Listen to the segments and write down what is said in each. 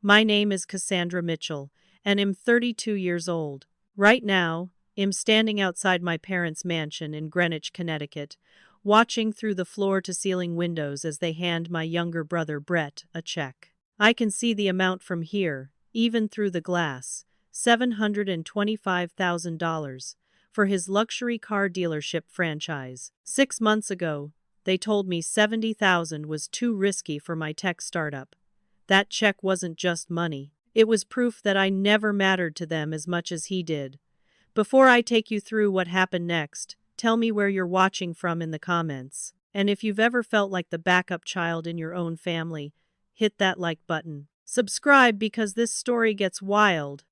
My name is Cassandra Mitchell, and I'm 32 years old. Right now, I'm standing outside my parents' mansion in Greenwich, Connecticut, watching through the floor-to-ceiling windows as they hand my younger brother Brett a check. I can see the amount from here, even through the glass, $725,000, for his luxury car dealership franchise. 6 months ago, they told me $70,000 was too risky for my tech startup. That check wasn't just money. It was proof that I never mattered to them as much as he did. Before I take you through what happened next, tell me where you're watching from in the comments. And if you've ever felt like the backup child in your own family, hit that like button. Subscribe because this story gets wild.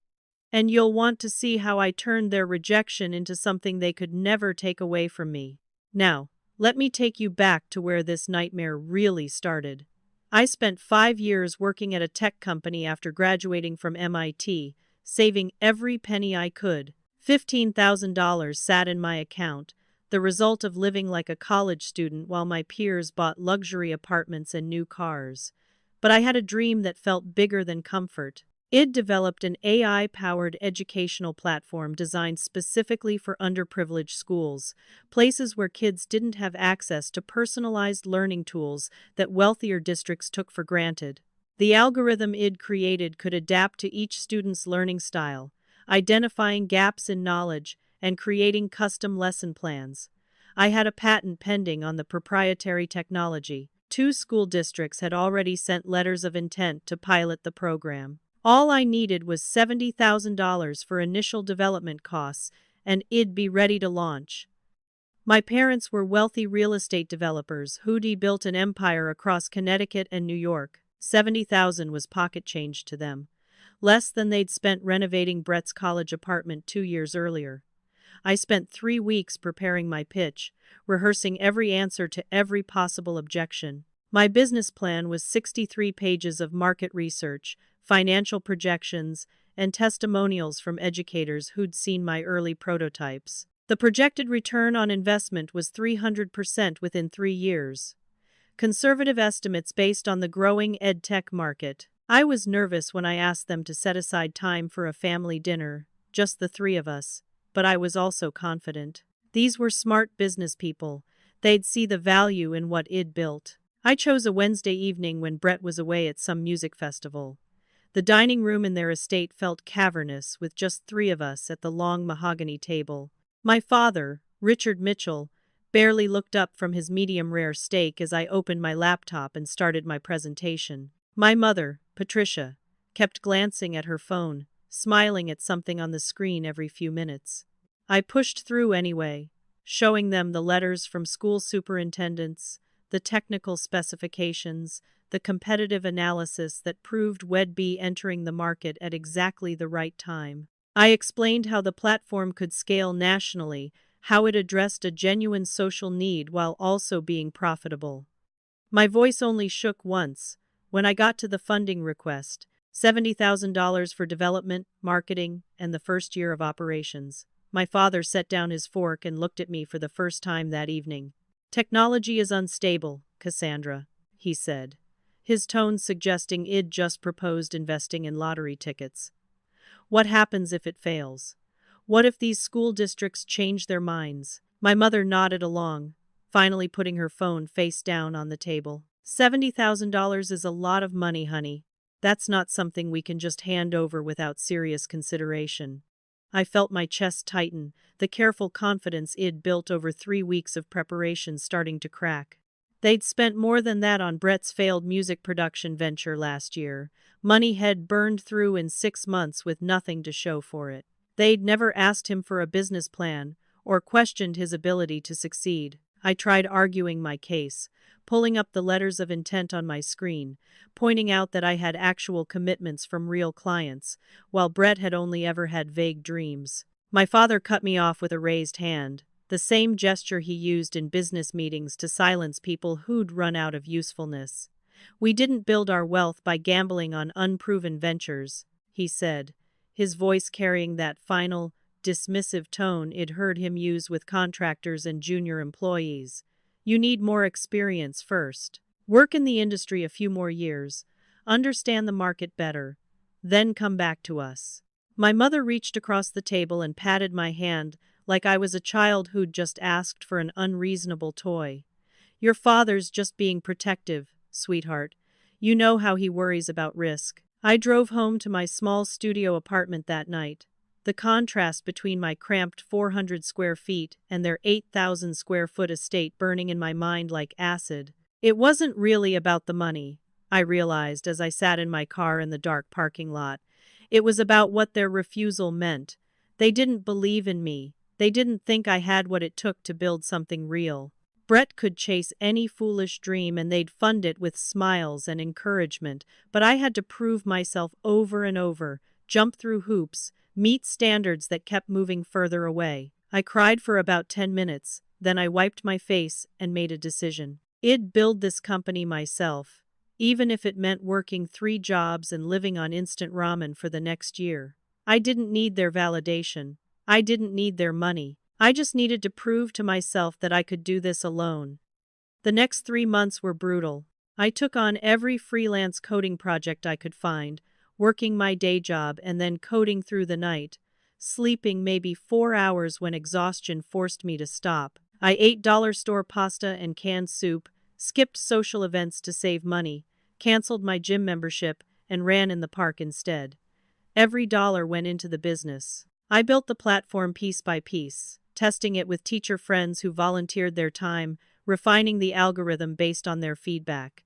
And you'll want to see how I turned their rejection into something they could never take away from me. Now, let me take you back to where this nightmare really started. I spent 5 years working at a tech company after graduating from MIT, saving every penny I could. $15,000 sat in my account, the result of living like a college student while my peers bought luxury apartments and new cars. But I had a dream that felt bigger than comfort. It developed an AI-powered educational platform designed specifically for underprivileged schools, places where kids didn't have access to personalized learning tools that wealthier districts took for granted. The algorithm id created could adapt to each student's learning style, identifying gaps in knowledge and creating custom lesson plans. I had a patent pending on the proprietary technology. 2 school districts had already sent letters of intent to pilot the program. All I needed was $70,000 for initial development costs, and it'd be ready to launch. My parents were wealthy real estate developers who'd built an empire across Connecticut and New York. $70,000 was pocket change to them, less than they'd spent renovating Brett's college apartment 2 years earlier. I spent 3 weeks preparing my pitch, rehearsing every answer to every possible objection. My business plan was 63 pages of market research, financial projections, and testimonials from educators who'd seen my early prototypes. The projected return on investment was 300% within 3 years. Conservative estimates based on the growing edtech market. I was nervous when I asked them to set aside time for a family dinner, just the 3 of us, but I was also confident. These were smart business people. They'd see the value in what id built. I chose a Wednesday evening when Brett was away at some music festival. The dining room in their estate felt cavernous with just 3 of us at the long mahogany table. My father, Richard Mitchell, barely looked up from his medium-rare steak as I opened my laptop and started my presentation. My mother, Patricia, kept glancing at her phone, smiling at something on the screen every few minutes. I pushed through anyway, showing them the letters from school superintendents, the technical specifications, the competitive analysis that proved WED-B entering the market at exactly the right time. I explained how the platform could scale nationally, how it addressed a genuine social need while also being profitable. My voice only shook once, when I got to the funding request, $70,000 for development, marketing, and the first year of operations. My father set down his fork and looked at me for the first time that evening. "Technology is unstable, Cassandra," he said, his tone suggesting id just proposed investing in lottery tickets. "What happens if it fails? What if these school districts change their minds?" My mother nodded along, finally putting her phone face down on the table. $70,000 is a lot of money, honey. That's not something we can just hand over without serious consideration. I felt my chest tighten, the careful confidence id built over 3 weeks of preparation starting to crack. They'd spent more than that on Brett's failed music production venture last year. Money had burned through in 6 months with nothing to show for it. They'd never asked him for a business plan or questioned his ability to succeed. I tried arguing my case, pulling up the letters of intent on my screen, pointing out that I had actual commitments from real clients, while Brett had only ever had vague dreams. My father cut me off with a raised hand, the same gesture he used in business meetings to silence people who'd run out of usefulness. "We didn't build our wealth by gambling on unproven ventures," he said, his voice carrying that final, dismissive tone I'd heard him use with contractors and junior employees. "You need more experience first. Work in the industry a few more years. understand the market better, then come back to us." My mother reached across the table and patted my hand like I was a child who'd just asked for an unreasonable toy. "Your father's just being protective, sweetheart. You know how he worries about risk." I drove home to my small studio apartment that night. The contrast between my cramped 400 square feet and their 8,000 square foot estate burning in my mind like acid. It wasn't really about the money, I realized as I sat in my car in the dark parking lot. It was about what their refusal meant. They didn't believe in me. They didn't think I had what it took to build something real. Brett could chase any foolish dream and they'd fund it with smiles and encouragement, but I had to prove myself over and over, jump through hoops, meet standards that kept moving further away. I cried for about 10 minutes, then I wiped my face and made a decision. I'd build this company myself, even if it meant working 3 jobs and living on instant ramen for the next year. I didn't need their validation. I didn't need their money. I just needed to prove to myself that I could do this alone. The next 3 months were brutal. I took on every freelance coding project I could find, working my day job and then coding through the night, sleeping maybe 4 hours when exhaustion forced me to stop. I ate dollar store pasta and canned soup, skipped social events to save money, canceled my gym membership, and ran in the park instead. Every dollar went into the business. I built the platform piece by piece, testing it with teacher friends who volunteered their time, refining the algorithm based on their feedback.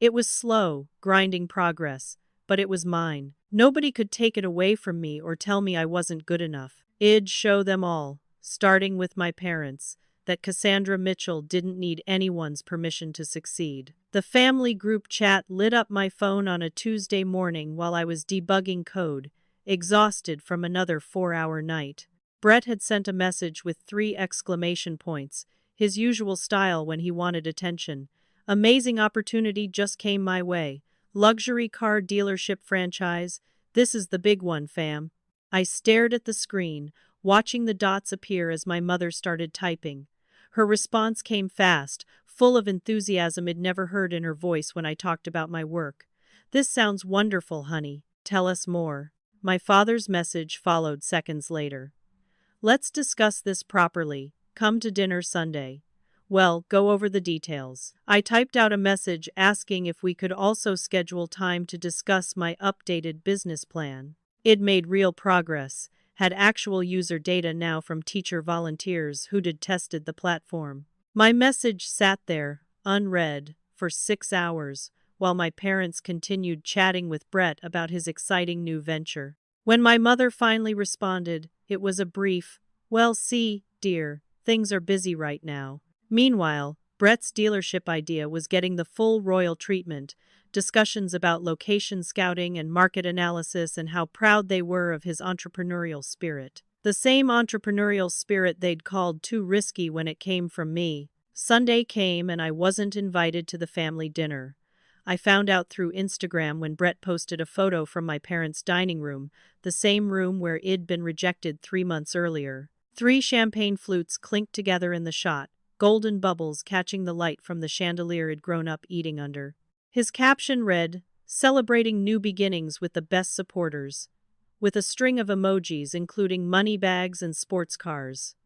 It was slow, grinding progress, but it was mine. Nobody could take it away from me or tell me I wasn't good enough. I'd show them all, starting with my parents, that Cassandra Mitchell didn't need anyone's permission to succeed. The family group chat lit up my phone on a Tuesday morning while I was debugging code, exhausted from another 4-hour night. Brett had sent a message with 3 exclamation points, his usual style when he wanted attention. "Amazing opportunity just came my way. Luxury car dealership franchise. This is the big one, fam." I stared at the screen, watching the dots appear as my mother started typing. Her response came fast, full of enthusiasm I'd never heard in her voice when I talked about my work. "This sounds wonderful, honey. Tell us more." My father's message followed seconds later. "Let's discuss this properly. Come to dinner Sunday." Well, go over the details. I typed out a message asking if we could also schedule time to discuss my updated business plan. It made real progress, had actual user data now from teacher volunteers who'd tested the platform. My message sat there, unread, for 6 hours, while my parents continued chatting with Brett about his exciting new venture. When my mother finally responded, it was a brief, "Well, see, dear, things are busy right now." Meanwhile, Brett's dealership idea was getting the full royal treatment, discussions about location scouting and market analysis and how proud they were of his entrepreneurial spirit. The same entrepreneurial spirit they'd called too risky when it came from me. Sunday came and I wasn't invited to the family dinner. I found out through Instagram when Brett posted a photo from my parents' dining room, the same room where I'd been rejected 3 months earlier. 3 champagne flutes clinked together in the shot, golden bubbles catching the light from the chandelier I'd grown up eating under. His caption read, "Celebrating new beginnings with the best supporters," with a string of emojis including money bags and sports cars.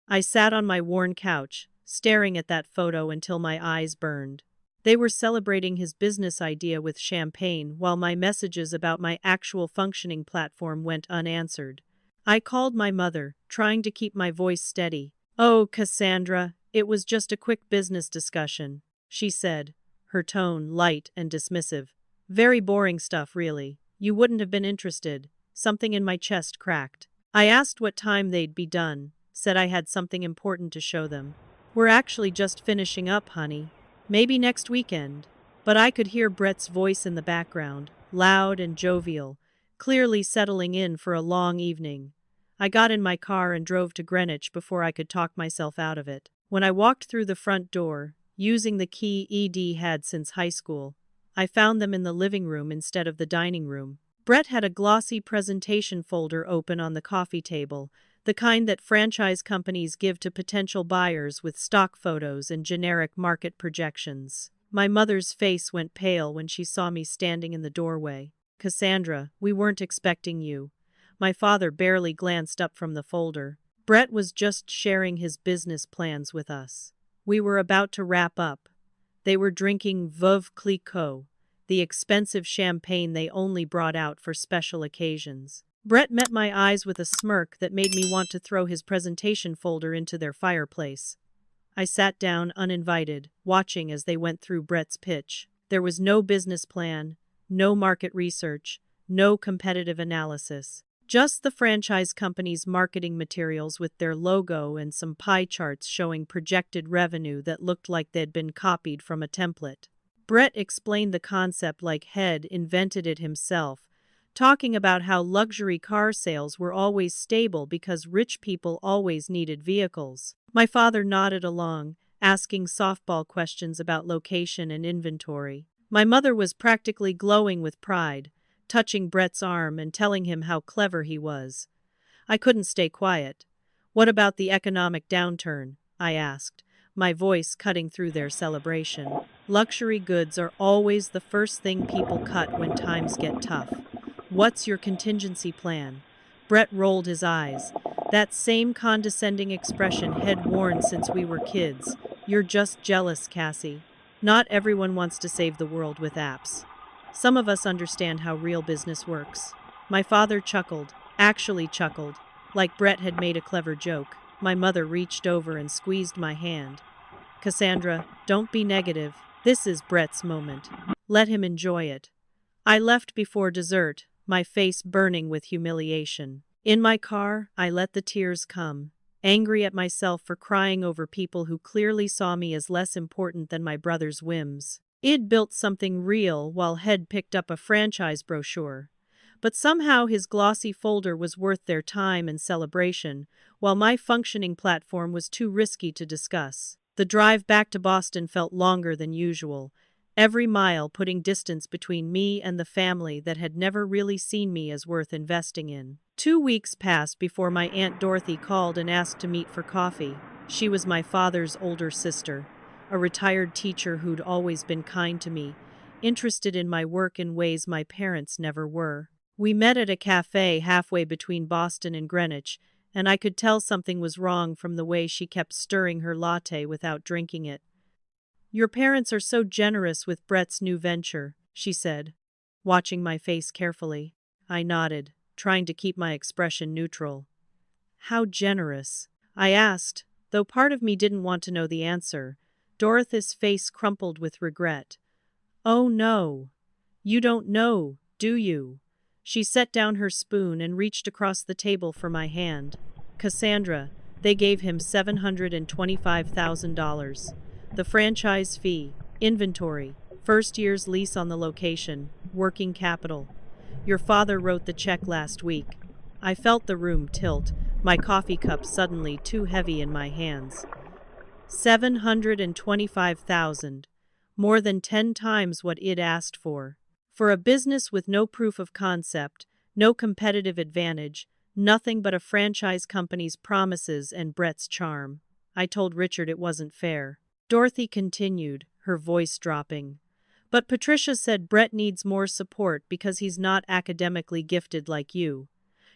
I sat on my worn couch, staring at that photo until my eyes burned. They were celebrating his business idea with champagne while my messages about my actual functioning platform went unanswered. I called my mother, trying to keep my voice steady. "Oh, Cassandra, it was just a quick business discussion," she said, her tone light and dismissive. "Very boring stuff, really. You wouldn't have been interested." Something in my chest cracked. I asked what time they'd be done, said I had something important to show them. "We're actually just finishing up, honey. Maybe next weekend." But I could hear Brett's voice in the background, loud and jovial, clearly settling in for a long evening. I got in my car and drove to Greenwich before I could talk myself out of it. When I walked through the front door, using the key ED had since high school, I found them in the living room instead of the dining room. Brett had a glossy presentation folder open on the coffee table, the kind that franchise companies give to potential buyers with stock photos and generic market projections. My mother's face went pale when she saw me standing in the doorway. Cassandra, we weren't expecting you. My father barely glanced up from the folder. Brett was just sharing his business plans with us. We were about to wrap up. They were drinking Veuve Clicquot, the expensive champagne they only brought out for special occasions. Brett met my eyes with a smirk that made me want to throw his presentation folder into their fireplace. I sat down uninvited, watching as they went through Brett's pitch. There was no business plan, no market research, no competitive analysis. Just the franchise company's marketing materials with their logo and some pie charts showing projected revenue that looked like they'd been copied from a template. Brett explained the concept like he'd invented it himself, talking about how luxury car sales were always stable because rich people always needed vehicles. My father nodded along, asking softball questions about location and inventory. My mother was practically glowing with pride, touching Brett's arm and telling him how clever he was. I couldn't stay quiet. What about the economic downturn? I asked, my voice cutting through their celebration. Luxury goods are always the first thing people cut when times get tough. What's your contingency plan? Brett rolled his eyes. That same condescending expression he'd worn since we were kids. You're just jealous, Cassie. Not everyone wants to save the world with apps. Some of us understand how real business works. My father chuckled, actually chuckled, like Brett had made a clever joke. My mother reached over and squeezed my hand. Cassandra, don't be negative. This is Brett's moment. Let him enjoy it. I left before dessert, my face burning with humiliation. In my car, I let the tears come, angry at myself for crying over people who clearly saw me as less important than my brother's whims. I'd built something real while he'd picked up a franchise brochure. But somehow his glossy folder was worth their time and celebration, while my functioning platform was too risky to discuss. The drive back to Boston felt longer than usual, every mile putting distance between me and the family that had never really seen me as worth investing in. 2 weeks passed before my Aunt Dorothy called and asked to meet for coffee. She was my father's older sister, a retired teacher who'd always been kind to me, interested in my work in ways my parents never were. We met at a cafe halfway between Boston and Greenwich, and I could tell something was wrong from the way she kept stirring her latte without drinking it. Your parents are so generous with Brett's new venture, she said, watching my face carefully. I nodded, trying to keep my expression neutral. How generous? I asked, though part of me didn't want to know the answer. Dorothy's face crumpled with regret. Oh no. You don't know, do you? She set down her spoon and reached across the table for my hand. Cassandra, they gave him $725,000. The franchise fee, inventory, first year's lease on the location, working capital. Your father wrote the check last week. I felt the room tilt, my coffee cup suddenly too heavy in my hands. $725,000, more than 10 times what I'd asked for. For a business with no proof of concept, no competitive advantage, nothing but a franchise company's promises and Brett's charm. I told Richard it wasn't fair. Dorothy continued, her voice dropping. But Patricia said Brett needs more support because he's not academically gifted like you.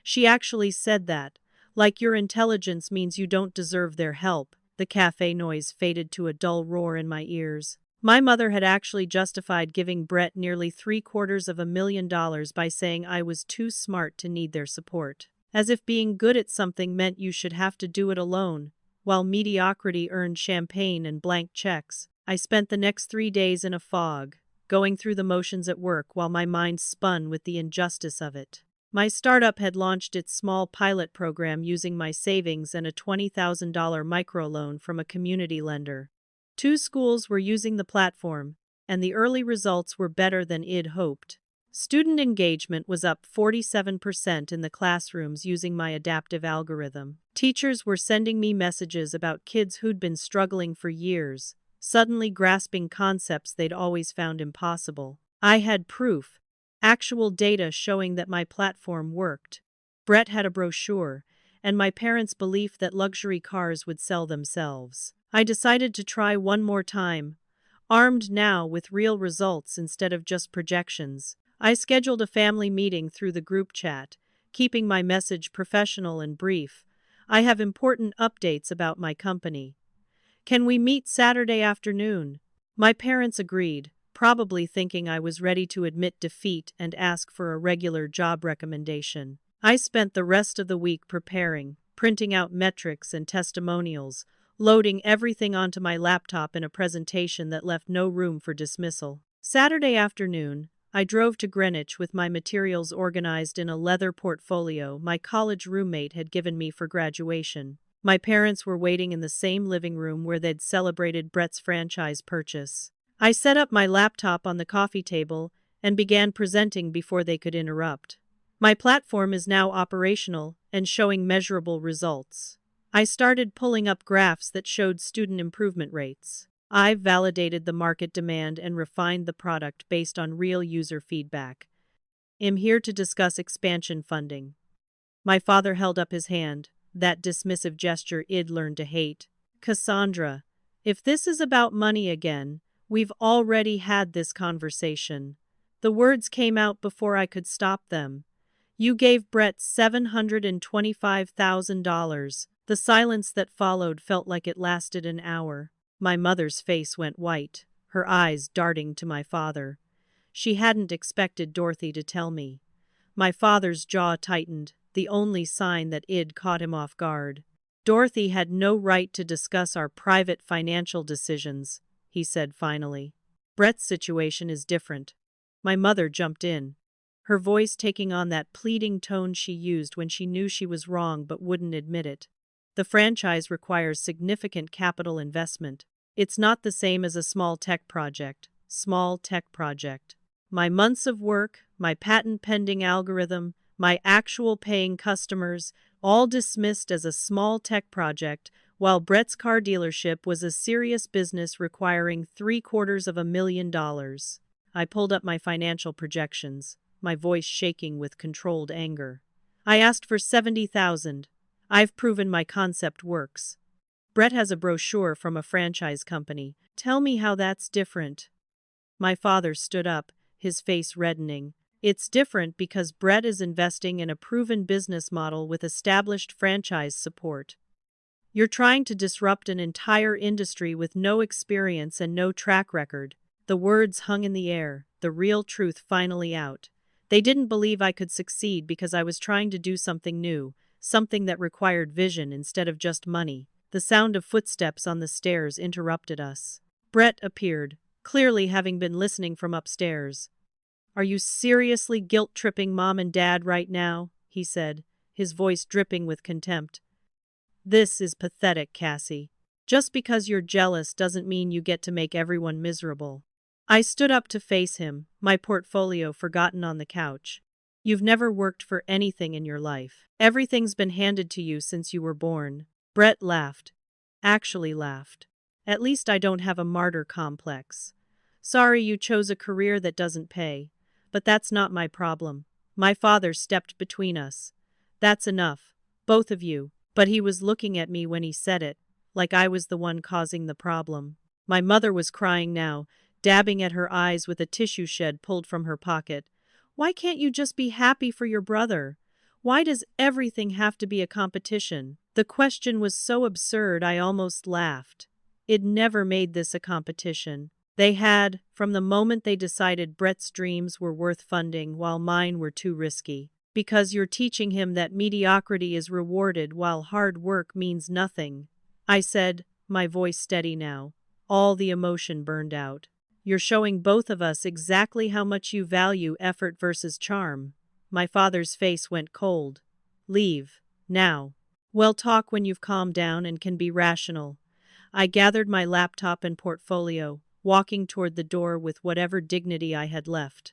She actually said that, like your intelligence means you don't deserve their help. The cafe noise faded to a dull roar in my ears. My mother had actually justified giving Brett nearly $750,000 by saying I was too smart to need their support. As if being good at something meant you should have to do it alone, while mediocrity earned champagne and blank checks. I spent the next 3 days in a fog, going through the motions at work while my mind spun with the injustice of it. My startup had launched its small pilot program using my savings and a $20,000 microloan from a community lender. 2 schools were using the platform, and the early results were better than I'd hoped. Student engagement was up 47% in the classrooms using my adaptive algorithm. Teachers were sending me messages about kids who'd been struggling for years, suddenly grasping concepts they'd always found impossible. I had proof, actual data showing that my platform worked. Brett had a brochure, and my parents' belief that luxury cars would sell themselves. I decided to try one more time, Armed now with real results instead of just projections, I scheduled a family meeting through the group chat, keeping my message professional and brief. I have important updates about my company. Can we meet Saturday afternoon? My parents agreed, probably thinking I was ready to admit defeat and ask for a regular job recommendation. I spent the rest of the week preparing, printing out metrics and testimonials, loading everything onto my laptop in a presentation that left no room for dismissal. Saturday afternoon, I drove to Greenwich with my materials organized in a leather portfolio my college roommate had given me for graduation. My parents were waiting in the same living room where they'd celebrated Brett's franchise purchase. I set up my laptop on the coffee table and began presenting before they could interrupt. My platform is now operational and showing measurable results. I started pulling up graphs that showed student improvement rates. I've validated the market demand and refined the product based on real user feedback. I'm here to discuss expansion funding. My father held up his hand, that dismissive gesture I'd learned to hate. Cassandra, if this is about money again, we've already had this conversation. The words came out before I could stop them. You gave Brett $725,000. The silence that followed felt like it lasted an hour. My mother's face went white, her eyes darting to my father. She hadn't expected Dorothy to tell me. My father's jaw tightened, the only sign that I'd caught him off guard. Dorothy had no right to discuss our private financial decisions, he said finally. Brett's situation is different. My mother jumped in, her voice taking on that pleading tone she used when she knew she was wrong but wouldn't admit it. The franchise requires significant capital investment. It's not the same as a small tech project. My months of work, my patent-pending algorithm, my actual paying customers, all dismissed as a small tech project, while Brett's car dealership was a serious business requiring $750,000. I pulled up my financial projections, my voice shaking with controlled anger. I asked for $70,000. I've proven my concept works. Brett has a brochure from a franchise company. Tell me how that's different. My father stood up, his face reddening. It's different because Brett is investing in a proven business model with established franchise support. You're trying to disrupt an entire industry with no experience and no track record. The words hung in the air, the real truth finally out. They didn't believe I could succeed because I was trying to do something new, something that required vision instead of just money. The sound of footsteps on the stairs interrupted us. Brett appeared, clearly having been listening from upstairs. Are you seriously guilt-tripping Mom and Dad right now? He said, his voice dripping with contempt. This is pathetic, Cassie. Just because you're jealous doesn't mean you get to make everyone miserable. I stood up to face him, my portfolio forgotten on the couch. You've never worked for anything in your life. Everything's been handed to you since you were born. Brett laughed. Actually laughed. At least I don't have a martyr complex. Sorry you chose a career that doesn't pay. But that's not my problem. My father stepped between us. That's enough. Both of you. But he was looking at me when he said it, like I was the one causing the problem. My mother was crying now, dabbing at her eyes with a tissue shed pulled from her pocket. Why can't you just be happy for your brother? Why does everything have to be a competition? The question was so absurd I almost laughed. It never made this a competition. They had, from the moment they decided Brett's dreams were worth funding while mine were too risky. Because you're teaching him that mediocrity is rewarded while hard work means nothing. I said, my voice steady now. All the emotion burned out. You're showing both of us exactly how much you value effort versus charm. My father's face went cold. Leave. Now. Well, talk when you've calmed down and can be rational. I gathered my laptop and portfolio, walking toward the door with whatever dignity I had left.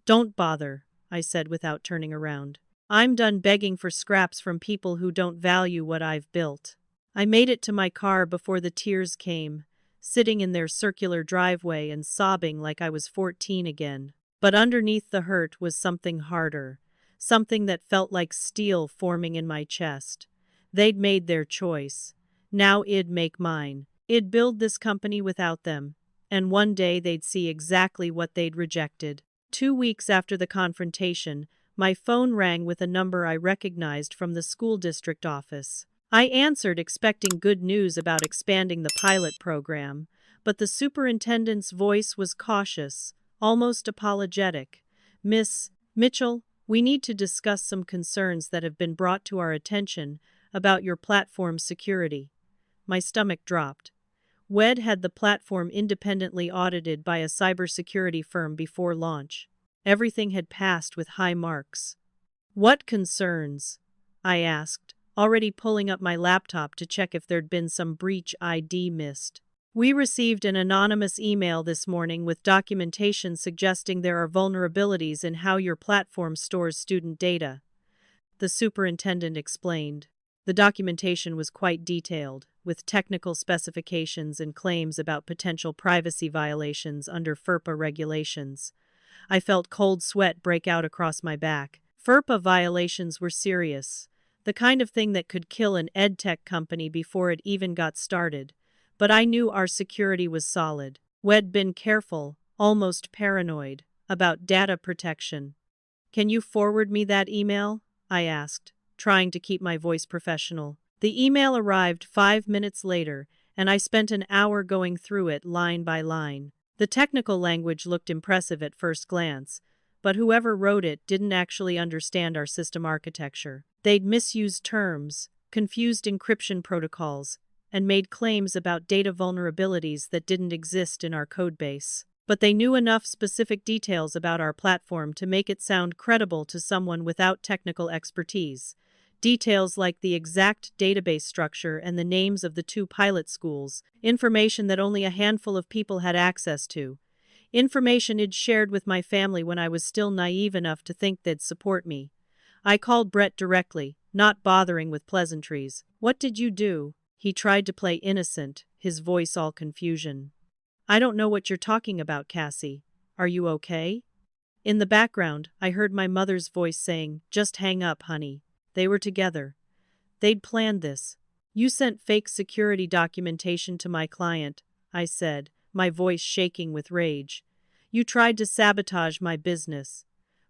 Don't bother, I said without turning around. I'm done begging for scraps from people who don't value what I've built. I made it to my car before the tears came, sitting in their circular driveway and sobbing like I was 14 again. But underneath the hurt was something harder, something that felt like steel forming in my chest. They'd made their choice. Now I'd make mine. I'd build this company without them. and one day they'd see exactly what they'd rejected. 2 weeks after the confrontation, my phone rang with a number I recognized from the school district office. I answered expecting good news about expanding the pilot program, but the superintendent's voice was cautious, almost apologetic. "Miss Mitchell, we need to discuss some concerns that have been brought to our attention about your platform's security." My stomach dropped. WED had the platform independently audited by a cybersecurity firm before launch. Everything had passed with high marks. "What concerns?" I asked, already pulling up my laptop to check if there'd been some breach ID missed. "We received an anonymous email this morning with documentation suggesting there are vulnerabilities in how your platform stores student data," the superintendent explained. The documentation was quite detailed, with technical specifications and claims about potential privacy violations under FERPA regulations. I felt cold sweat break out across my back. FERPA violations were serious, the kind of thing that could kill an edtech company before it even got started. But I knew our security was solid. We'd been careful, almost paranoid, about data protection. "Can you forward me that email?" I asked, trying to keep my voice professional. The email arrived 5 minutes later, and I spent an hour going through it line by line. The technical language looked impressive at first glance, but whoever wrote it didn't actually understand our system architecture. They'd misused terms, confused encryption protocols, and made claims about data vulnerabilities that didn't exist in our codebase. But they knew enough specific details about our platform to make it sound credible to someone without technical expertise. Details like the exact database structure and the names of the 2 pilot schools, information that only a handful of people had access to. Information I'd shared with my family when I was still naive enough to think they'd support me. I called Brett directly, not bothering with pleasantries. "What did you do?" He tried to play innocent, his voice all confusion. "I don't know what you're talking about, Cassie. Are you okay?" In the background, I heard my mother's voice saying, "Just hang up, honey." They were together. They'd planned this. "You sent fake security documentation to my client," I said, my voice shaking with rage. "You tried to sabotage my business."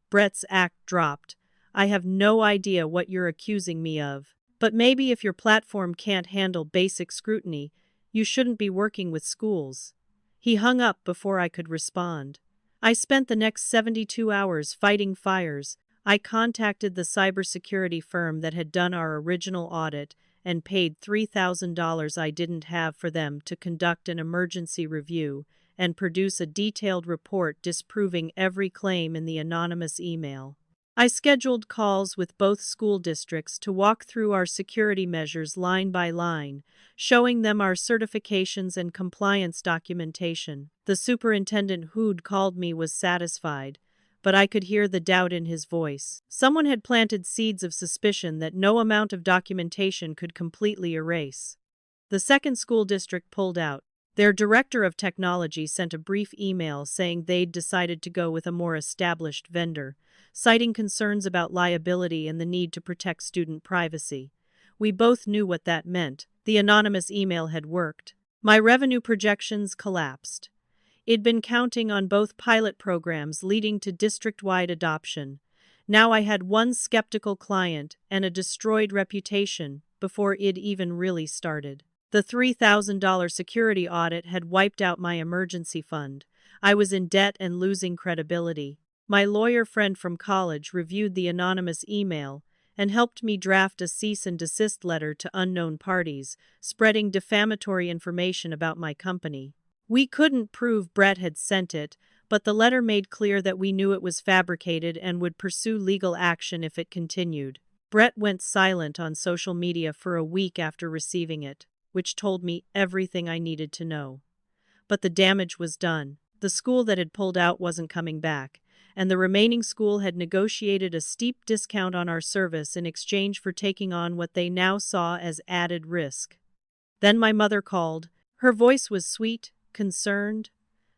Brett's act dropped. "I have no idea what you're accusing me of. But maybe if your platform can't handle basic scrutiny, you shouldn't be working with schools." He hung up before I could respond. I spent the next 72 hours fighting fires. I contacted the cybersecurity firm that had done our original audit and paid $3,000 I didn't have for them to conduct an emergency review and produce a detailed report disproving every claim in the anonymous email. I scheduled calls with both school districts to walk through our security measures line by line, showing them our certifications and compliance documentation. The superintendent who'd called me was satisfied, but I could hear the doubt in his voice. Someone had planted seeds of suspicion that no amount of documentation could completely erase. The second school district pulled out. Their director of technology sent a brief email saying they'd decided to go with a more established vendor, citing concerns about liability and the need to protect student privacy. We both knew what that meant. The anonymous email had worked. My revenue projections collapsed. I'd been counting on both pilot programs leading to district-wide adoption. Now I had one skeptical client and a destroyed reputation before it even really started. The $3,000 security audit had wiped out my emergency fund. I was in debt and losing credibility. My lawyer friend from college reviewed the anonymous email and helped me draft a cease and desist letter to unknown parties, spreading defamatory information about my company. We couldn't prove Brett had sent it, but the letter made clear that we knew it was fabricated and would pursue legal action if it continued. Brett went silent on social media for a week after receiving it, which told me everything I needed to know. But the damage was done. The school that had pulled out wasn't coming back, and the remaining school had negotiated a steep discount on our service in exchange for taking on what they now saw as added risk. Then my mother called. Her voice was sweet, concerned,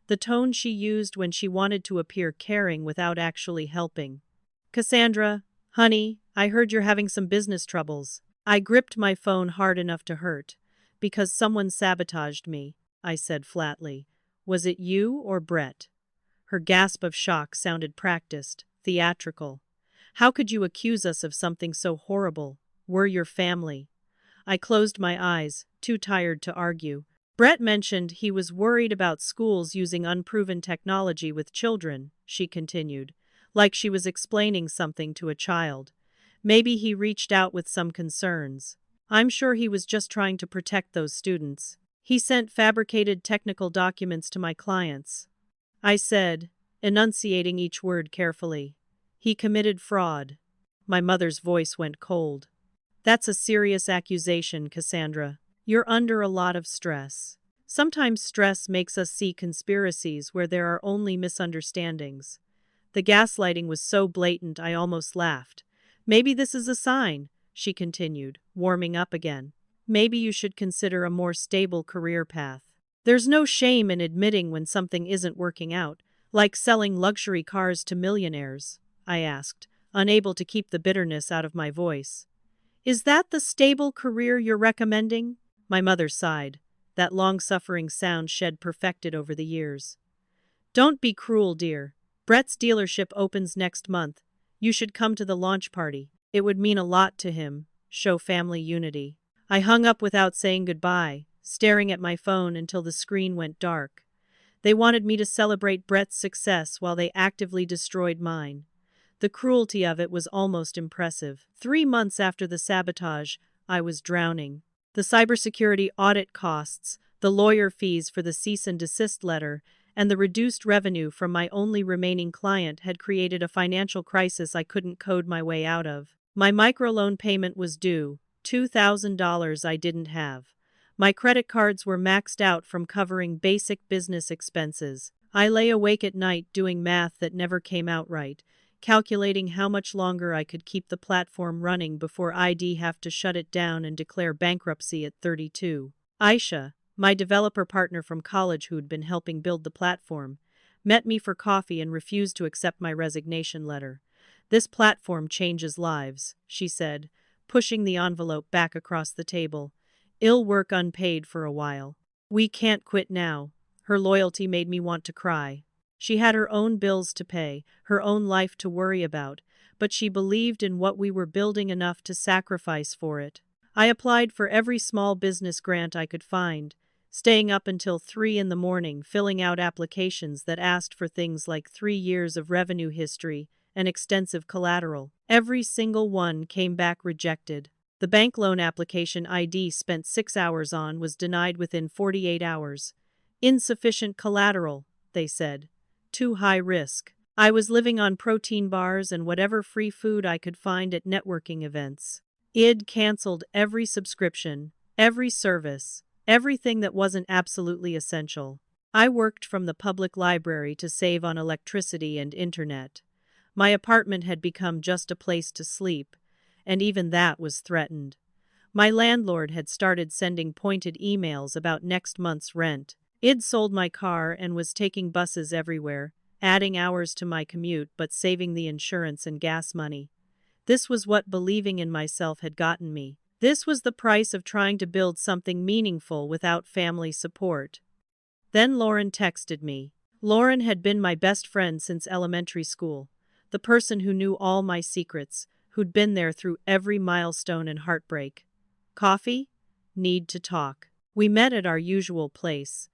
the tone she used when she wanted to appear caring without actually helping. "Cassandra, honey, I heard you're having some business troubles." I gripped my phone hard enough to hurt. "Because someone sabotaged me," I said flatly. Was it you or Brett? Her gasp of shock sounded practiced, theatrical. How could you accuse us of something so horrible? We're your family. I closed my eyes, too tired to argue. Brett mentioned he was worried about schools using unproven technology with children, she continued, like she was explaining something to a child. Maybe he reached out with some concerns. I'm sure he was just trying to protect those students. He sent fabricated technical documents to my clients. I said, enunciating each word carefully. He committed fraud. My mother's voice went cold. That's a serious accusation, Cassandra. You're under a lot of stress. Sometimes stress makes us see conspiracies where there are only misunderstandings. The gaslighting was so blatant I almost laughed. Maybe this is a sign, she continued, warming up again. Maybe you should consider a more stable career path. There's no shame in admitting when something isn't working out, like selling luxury cars to millionaires, I asked, unable to keep the bitterness out of my voice. Is that the stable career you're recommending? My mother sighed, that long-suffering sound shed perfected over the years. Don't be cruel, dear. Brett's dealership opens next month. You should come to the launch party. It would mean a lot to him, show family unity. I hung up without saying goodbye, staring at my phone until the screen went dark. They wanted me to celebrate Brett's success while they actively destroyed mine. The cruelty of it was almost impressive. 3 months after the sabotage, I was drowning. The cybersecurity audit costs, the lawyer fees for the cease and desist letter, and the reduced revenue from my only remaining client had created a financial crisis I couldn't code my way out of. My microloan payment was due, $2,000 I didn't have. My credit cards were maxed out from covering basic business expenses. I lay awake at night doing math that never came out right, calculating how much longer I could keep the platform running before I'd have to shut it down and declare bankruptcy at 32. Aisha, my developer partner from college who'd been helping build the platform, met me for coffee and refused to accept my resignation letter. This platform changes lives, she said, pushing the envelope back across the table. Ill work unpaid for a while. We can't quit now. Her loyalty made me want to cry. She had her own bills to pay, her own life to worry about, but she believed in what we were building enough to sacrifice for it. I applied for every small business grant I could find, staying up until 3 in the morning filling out applications that asked for things like 3 years of revenue history and extensive collateral. Every single one came back rejected. The bank loan application ID spent 6 hours on was denied within 48 hours. Insufficient collateral, they said. Too high risk. I was living on protein bars and whatever free food I could find at networking events. I'd canceled every subscription, every service, everything that wasn't absolutely essential. I worked from the public library to save on electricity and internet. My apartment had become just a place to sleep, and even that was threatened. My landlord had started sending pointed emails about next month's rent. I'd sold my car and was taking buses everywhere, adding hours to my commute but saving the insurance and gas money. This was what believing in myself had gotten me. This was the price of trying to build something meaningful without family support. Then Lauren texted me. Lauren had been my best friend since elementary school, the person who knew all my secrets, who'd been there through every milestone and heartbreak. Coffee? Need to talk. We met at our usual place,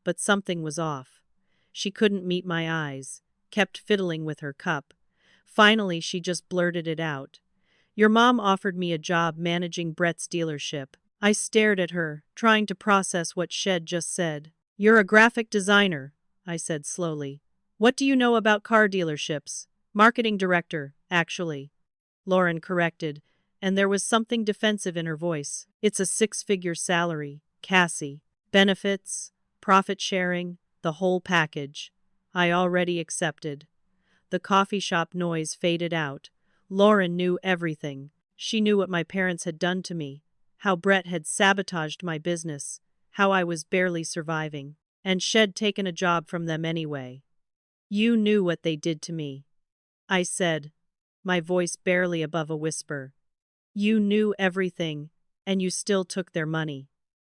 but something was off. She couldn't meet my eyes, kept fiddling with her cup. Finally, she just blurted it out. Your mom offered me a job managing Brett's dealership. I stared at her, trying to process what Shed just said. You're a graphic designer, I said slowly. What do you know about car dealerships? Marketing director, actually. Lauren corrected, and there was something defensive in her voice. It's a 6-figure salary, Cassie. Benefits, profit sharing, the whole package. I already accepted. The coffee shop noise faded out. Lauren knew everything. She knew what my parents had done to me, how Brett had sabotaged my business, how I was barely surviving, and Shed taken a job from them anyway. You knew what they did to me, I said, my voice barely above a whisper. You knew everything, and you still took their money.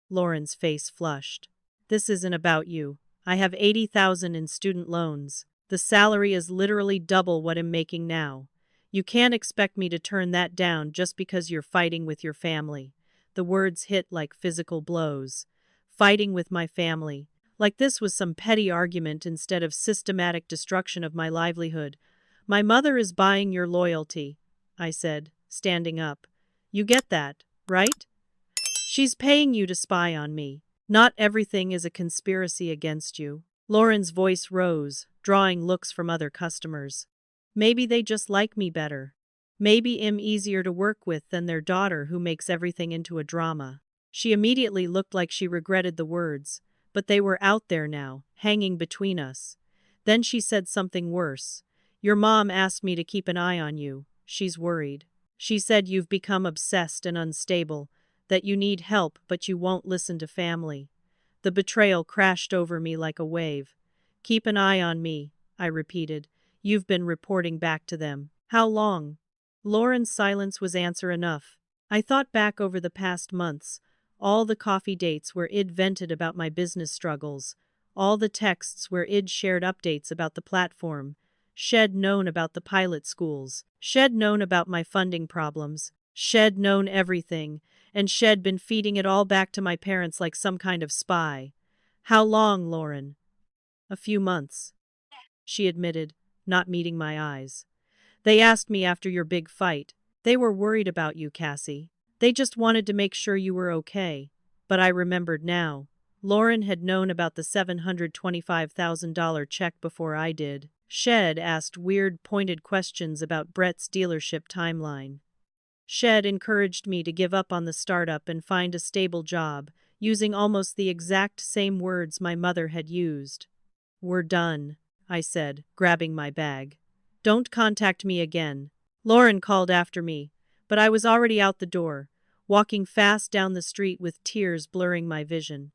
Lauren's face flushed. This isn't about you, I have 80,000 in student loans. The salary is literally double what I'm making now. You can't expect me to turn that down just because you're fighting with your family." The words hit like physical blows. Fighting with my family. Like this was some petty argument instead of systematic destruction of my livelihood. "My mother is buying your loyalty," I said, standing up. "You get that, right? She's paying you to spy on me. Not everything is a conspiracy against you." Lauren's voice rose, drawing looks from other customers. "Maybe they just like me better. Maybe I'm easier to work with than their daughter who makes everything into a drama." She immediately looked like she regretted the words, but they were out there now, hanging between us. Then she said something worse. "Your mom asked me to keep an eye on you. She's worried. She said you've become obsessed and unstable, that you need help but you won't listen to family." The betrayal crashed over me like a wave. "Keep an eye on me," I repeated. "You've been reporting back to them. How long?" Lauren's silence was answer enough. I thought back over the past months, all the coffee dates where Id vented about my business struggles, all the texts where Id shared updates about the platform. She'd known about the pilot schools. She'd known about my funding problems. She'd known everything, and she'd been feeding it all back to my parents like some kind of spy. "How long, Lauren?" "A few months," she admitted, not meeting my eyes. "They asked me after your big fight. They were worried about you, Cassie. They just wanted to make sure you were okay." But I remembered now. Lauren had known about the $725,000 check before I did. She'd asked weird, pointed questions about Brett's dealership timeline. She'd encouraged me to give up on the startup and find a stable job, using almost the exact same words my mother had used. "We're done," I said, grabbing my bag. "Don't contact me again." Lauren called after me, but I was already out the door, walking fast down the street with tears blurring my vision.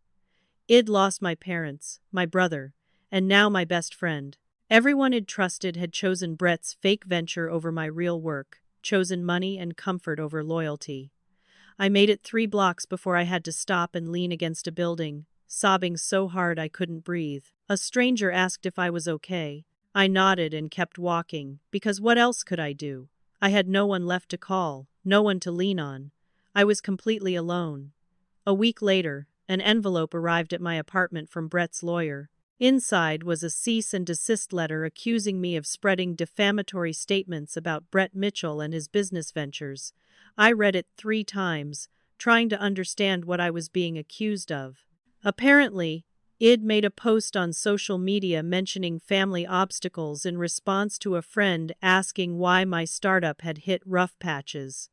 I'd lost my parents, my brother, and now my best friend. Everyone I'd trusted had chosen Brett's fake venture over my real work, chosen money and comfort over loyalty. I made it 3 blocks before I had to stop and lean against a building, sobbing so hard I couldn't breathe. A stranger asked if I was okay. I nodded and kept walking, because what else could I do? I had no one left to call, no one to lean on. I was completely alone. A week later, an envelope arrived at my apartment from Brett's lawyer. Inside was a cease and desist letter accusing me of spreading defamatory statements about Brett Mitchell and his business ventures. I read it 3 times, trying to understand what I was being accused of. Apparently, I'd made a post on social media mentioning family obstacles in response to a friend asking why my startup had hit rough patches.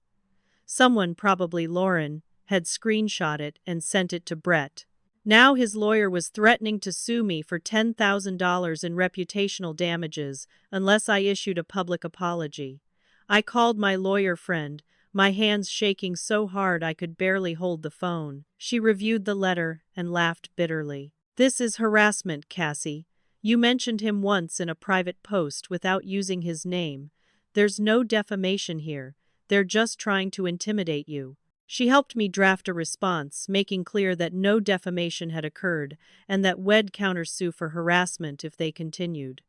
Someone, probably Lauren, had screenshot it and sent it to Brett. Now his lawyer was threatening to sue me for $10,000 in reputational damages unless I issued a public apology. I called my lawyer friend, my hands shaking so hard I could barely hold the phone. She reviewed the letter and laughed bitterly. "This is harassment, Cassie. You mentioned him once in a private post without using his name. There's no defamation here. They're just trying to intimidate you." She helped me draft a response, making clear that no defamation had occurred and that we'd countersue for harassment if they continued.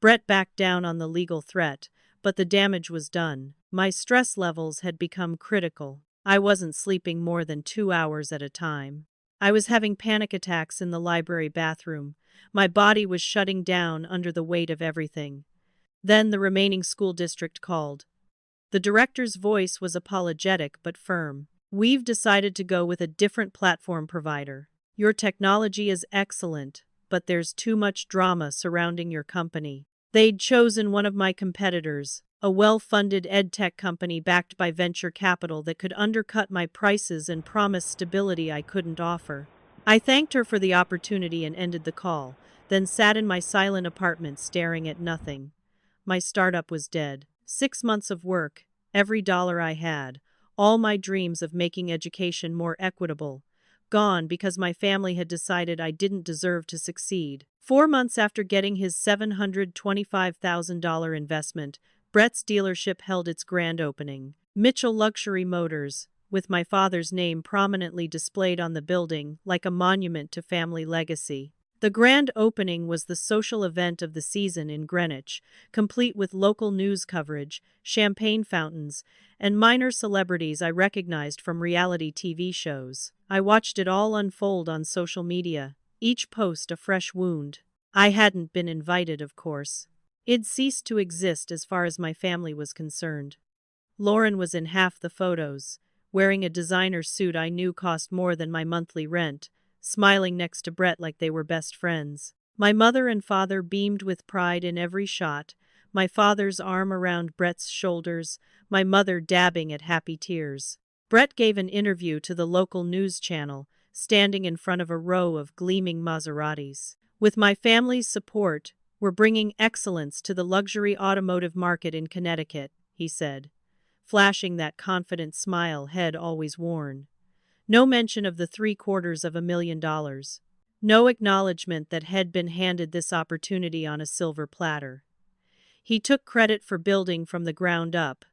Brett backed down on the legal threat, but the damage was done. My stress levels had become critical. I wasn't sleeping more than 2 hours at a time. I was having panic attacks in the library bathroom. My body was shutting down under the weight of everything. Then the remaining school district called. The director's voice was apologetic but firm. "We've decided to go with a different platform provider. Your technology is excellent, but there's too much drama surrounding your company." They'd chosen one of my competitors, a well-funded edtech company backed by venture capital that could undercut my prices and promise stability I couldn't offer. I thanked her for the opportunity and ended the call, then sat in my silent apartment staring at nothing. My startup was dead. 6 months of work, every dollar I had, all my dreams of making education more equitable, gone because my family had decided I didn't deserve to succeed. 4 months after getting his $725,000 investment, Brett's dealership held its grand opening. Mitchell Luxury Motors, with my father's name prominently displayed on the building like a monument to family legacy. The grand opening was the social event of the season in Greenwich, complete with local news coverage, champagne fountains, and minor celebrities I recognized from reality TV shows. I watched it all unfold on social media, each post a fresh wound. I hadn't been invited, of course. It'd ceased to exist as far as my family was concerned. Lauren was in half the photos, wearing a designer suit I knew cost more than my monthly rent, smiling next to Brett like they were best friends. My mother and father beamed with pride in every shot, my father's arm around Brett's shoulders, my mother dabbing at happy tears. Brett gave an interview to the local news channel, standing in front of a row of gleaming Maseratis. With my family's support, we're bringing excellence to the luxury automotive market in Connecticut, he said, flashing that confident smile Head always worn. No mention of the $750,000. No acknowledgement that Head been handed this opportunity on a silver platter. He took credit for building from the ground up,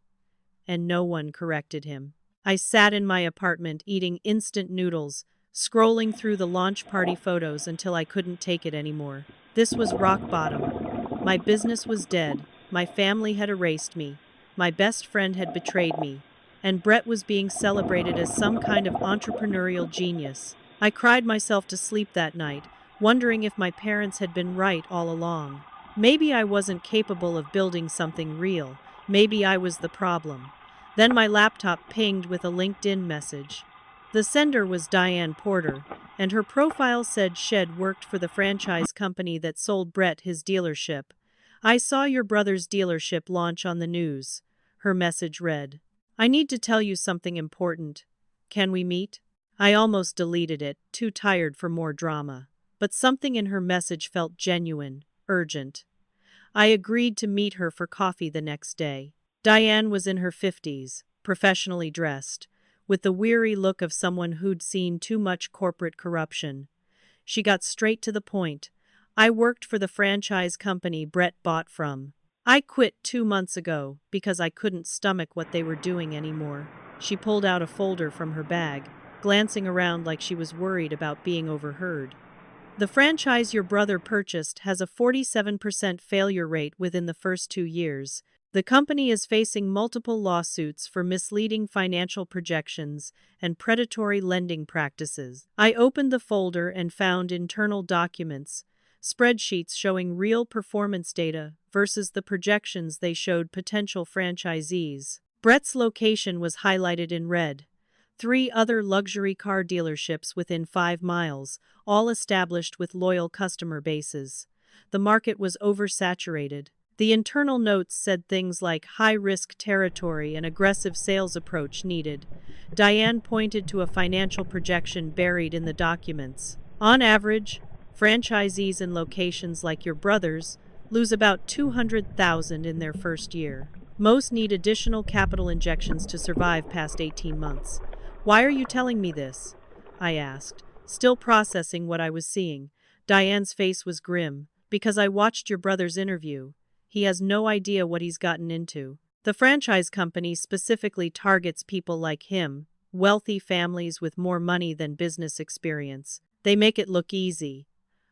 and no one corrected him. I sat in my apartment eating instant noodles, scrolling through the launch party photos until I couldn't take it anymore. This was rock bottom. My business was dead, my family had erased me, my best friend had betrayed me, and Brett was being celebrated as some kind of entrepreneurial genius. I cried myself to sleep that night, wondering if my parents had been right all along. Maybe I wasn't capable of building something real, maybe I was the problem. Then my laptop pinged with a LinkedIn message. The sender was Diane Porter, and her profile said she'd worked for the franchise company that sold Brett his dealership. I saw your brother's dealership launch on the news. Her message read, I need to tell you something important. Can we meet? I almost deleted it, too tired for more drama. But something in her message felt genuine, urgent. I agreed to meet her for coffee the next day. Diane was in her 50s, professionally dressed, with the weary look of someone who'd seen too much corporate corruption. She got straight to the point. I worked for the franchise company Brett bought from. I quit 2 months ago because I couldn't stomach what they were doing anymore. She pulled out a folder from her bag, glancing around like she was worried about being overheard. The franchise your brother purchased has a 47% failure rate within the first 2 years. The company is facing multiple lawsuits for misleading financial projections and predatory lending practices. I opened the folder and found internal documents, spreadsheets showing real performance data versus the projections they showed potential franchisees. Brett's location was highlighted in red. 3 other luxury car dealerships within 5 miles, all established with loyal customer bases. The market was oversaturated. The internal notes said things like high-risk territory and aggressive sales approach needed. Diane pointed to a financial projection buried in the documents. On average, franchisees in locations like your brother's lose about $200,000 in their first year. Most need additional capital injections to survive past 18 months. Why are you telling me this? I asked, still processing what I was seeing. Diane's face was grim. Because I watched your brother's interview. He has no idea what he's gotten into. The franchise company specifically targets people like him, wealthy families with more money than business experience. They make it look easy,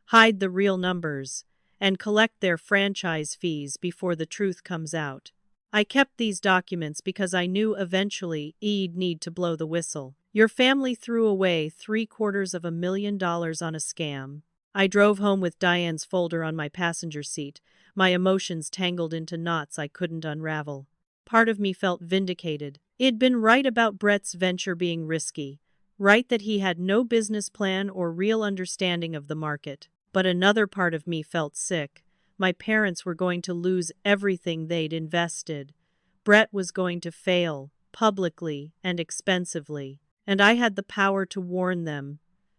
hide the real numbers, and collect their franchise fees before the truth comes out. I kept these documents because I knew eventually I'd need to blow the whistle. Your family threw away $750,000 on a scam. I drove home with Diane's folder on my passenger seat, my emotions tangled into knots I couldn't unravel. Part of me felt vindicated. It'd been right about Brett's venture being risky, right that he had no business plan or real understanding of the market. But another part of me felt sick. My parents were going to lose everything they'd invested. Brett was going to fail, publicly and expensively, and I had the power to warn them,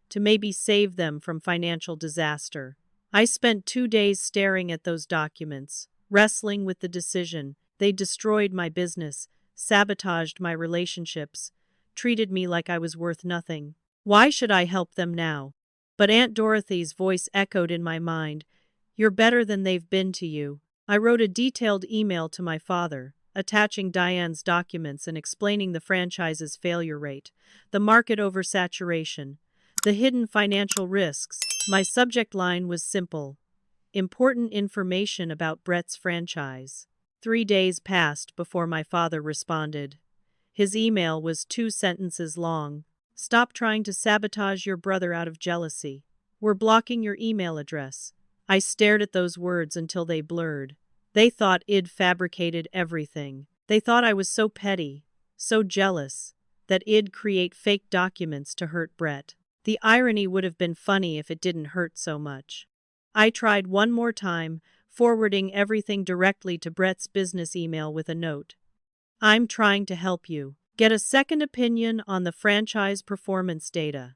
to maybe save them from financial disaster. I spent 2 days staring at those documents, wrestling with the decision. They destroyed my business, sabotaged my relationships, treated me like I was worth nothing. Why should I help them now? But Aunt Dorothy's voice echoed in my mind. You're better than they've been to you. I wrote a detailed email to my father, attaching Diane's documents and explaining the franchise's failure rate, the market oversaturation, the hidden financial risks. My subject line was simple: important information about Brett's franchise. 3 days passed before my father responded. His email was 2 sentences long. Stop trying to sabotage your brother out of jealousy. We're blocking your email address. I stared at those words until they blurred. They thought I'd fabricated everything. They thought I was so petty, so jealous, that I'd create fake documents to hurt Brett. The irony would have been funny if it didn't hurt so much. I tried one more time, forwarding everything directly to Brett's business email with a note. I'm trying to help you get a second opinion on the franchise performance data.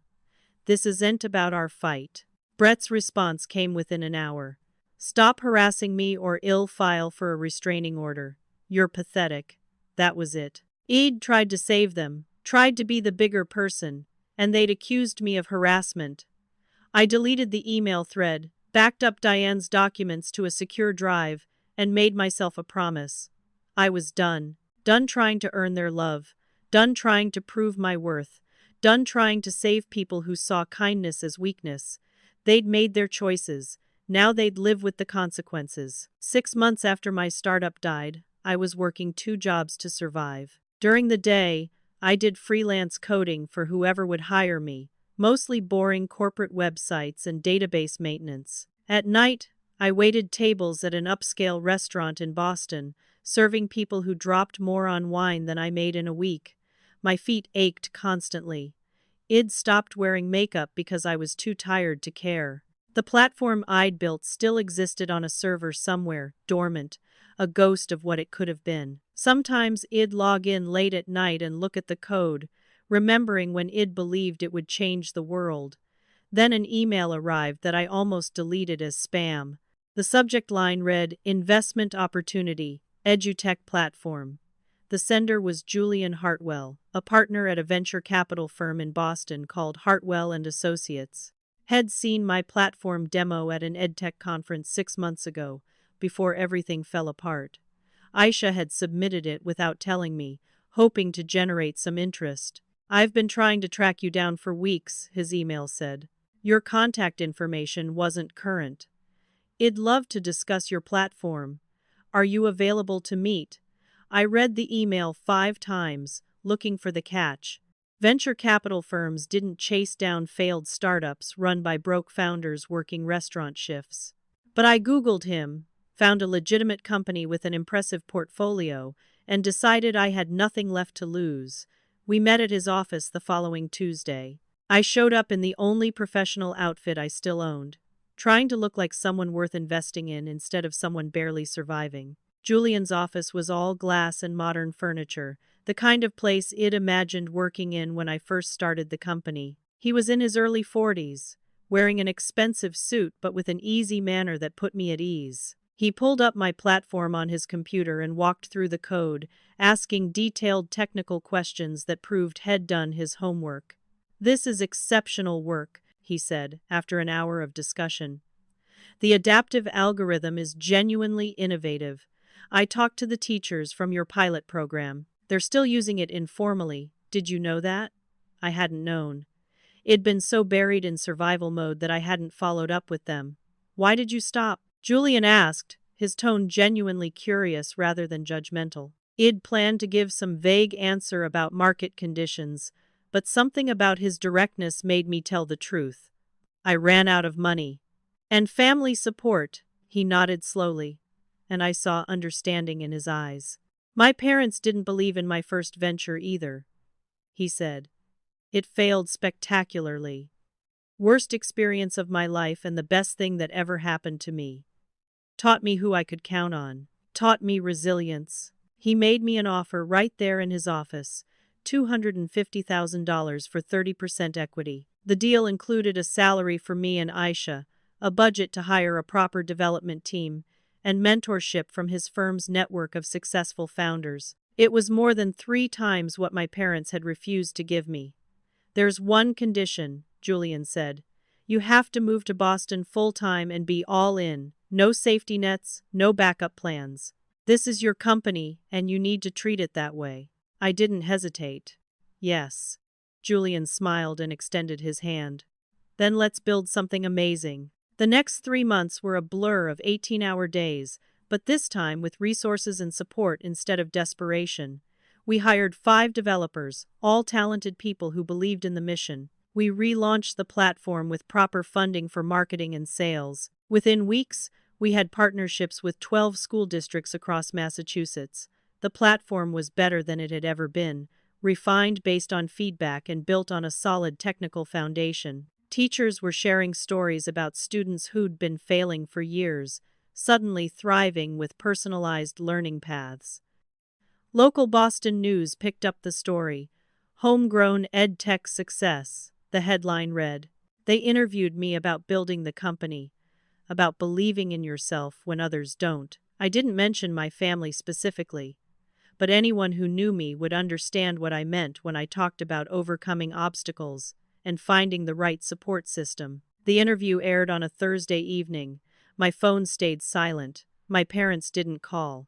This isn't about our fight. Brett's response came within an hour. Stop harassing me or I'll file for a restraining order. You're pathetic. That was it. I'd tried to save them, tried to be the bigger person, and they'd accused me of harassment. I deleted the email thread, backed up Diane's documents to a secure drive, and made myself a promise. I was done. Done trying to earn their love. Done trying to prove my worth. Done trying to save people who saw kindness as weakness. They'd made their choices. Now they'd live with the consequences. 6 months after my startup died, I was working 2 jobs to survive. During the day, I did freelance coding for whoever would hire me, mostly boring corporate websites and database maintenance. At night, I waited tables at an upscale restaurant in Boston, serving people who dropped more on wine than I made in a week. My feet ached constantly. I'd stopped wearing makeup because I was too tired to care. The platform I'd built still existed on a server somewhere, dormant, a ghost of what it could have been. Sometimes I'd log in late at night and look at the code, remembering when I'd believed it would change the world. Then an email arrived that I almost deleted as spam. The subject line read, Investment Opportunity, EduTech Platform. The sender was Julian Hartwell, a partner at a venture capital firm in Boston called Hartwell and Associates. Had seen my platform demo at an EdTech conference 6 months ago, before everything fell apart. Aisha had submitted it without telling me, hoping to generate some interest. I've been trying to track you down for weeks, his email said. Your contact information wasn't current. I'd love to discuss your platform. Are you available to meet? I read the email 5 times, looking for the catch. Venture capital firms didn't chase down failed startups run by broke founders working restaurant shifts. But I Googled him, found a legitimate company with an impressive portfolio, and decided I had nothing left to lose. We met at his office the following Tuesday. I showed up in the only professional outfit I still owned, trying to look like someone worth investing in instead of someone barely surviving. Julian's office was all glass and modern furniture, the kind of place I'd imagined working in when I first started the company. He was in his early 40s, wearing an expensive suit but with an easy manner that put me at ease. He pulled up my platform on his computer and walked through the code, asking detailed technical questions that proved he'd done his homework. This is exceptional work, he said, after an hour of discussion. The adaptive algorithm is genuinely innovative. I talked to the teachers from your pilot program. They're still using it informally. Did you know that? I hadn't known. It'd been so buried in survival mode that I hadn't followed up with them. Why did you stop? Julian asked, his tone genuinely curious rather than judgmental. I'd planned to give some vague answer about market conditions, but something about his directness made me tell the truth. I ran out of money. And family support, he nodded slowly, and I saw understanding in his eyes. My parents didn't believe in my first venture either, he said. It failed spectacularly. Worst experience of my life and the best thing that ever happened to me. Taught me who I could count on. Taught me resilience. He made me an offer right there in his office, $250,000 for 30% equity. The deal included a salary for me and Aisha, a budget to hire a proper development team, and mentorship from his firm's network of successful founders. It was more than 3 times what my parents had refused to give me. There's one condition, Julian said. You have to move to Boston full-time and be all in. No safety nets, no backup plans. This is your company, and you need to treat it that way. I didn't hesitate. Yes. Julian smiled and extended his hand. Then let's build something amazing. The next 3 months were a blur of 18-hour days, but this time with resources and support instead of desperation. We hired 5 developers, all talented people who believed in the mission. We relaunched the platform with proper funding for marketing and sales. Within weeks, we had partnerships with 12 school districts across Massachusetts. The platform was better than it had ever been, refined based on feedback and built on a solid technical foundation. Teachers were sharing stories about students who'd been failing for years, suddenly thriving with personalized learning paths. Local Boston news picked up the story. Homegrown ed tech success, the headline read. They interviewed me about building the company, about believing in yourself when others don't. I didn't mention my family specifically, but anyone who knew me would understand what I meant when I talked about overcoming obstacles and finding the right support system. The interview aired on a Thursday evening. My phone stayed silent. My parents didn't call.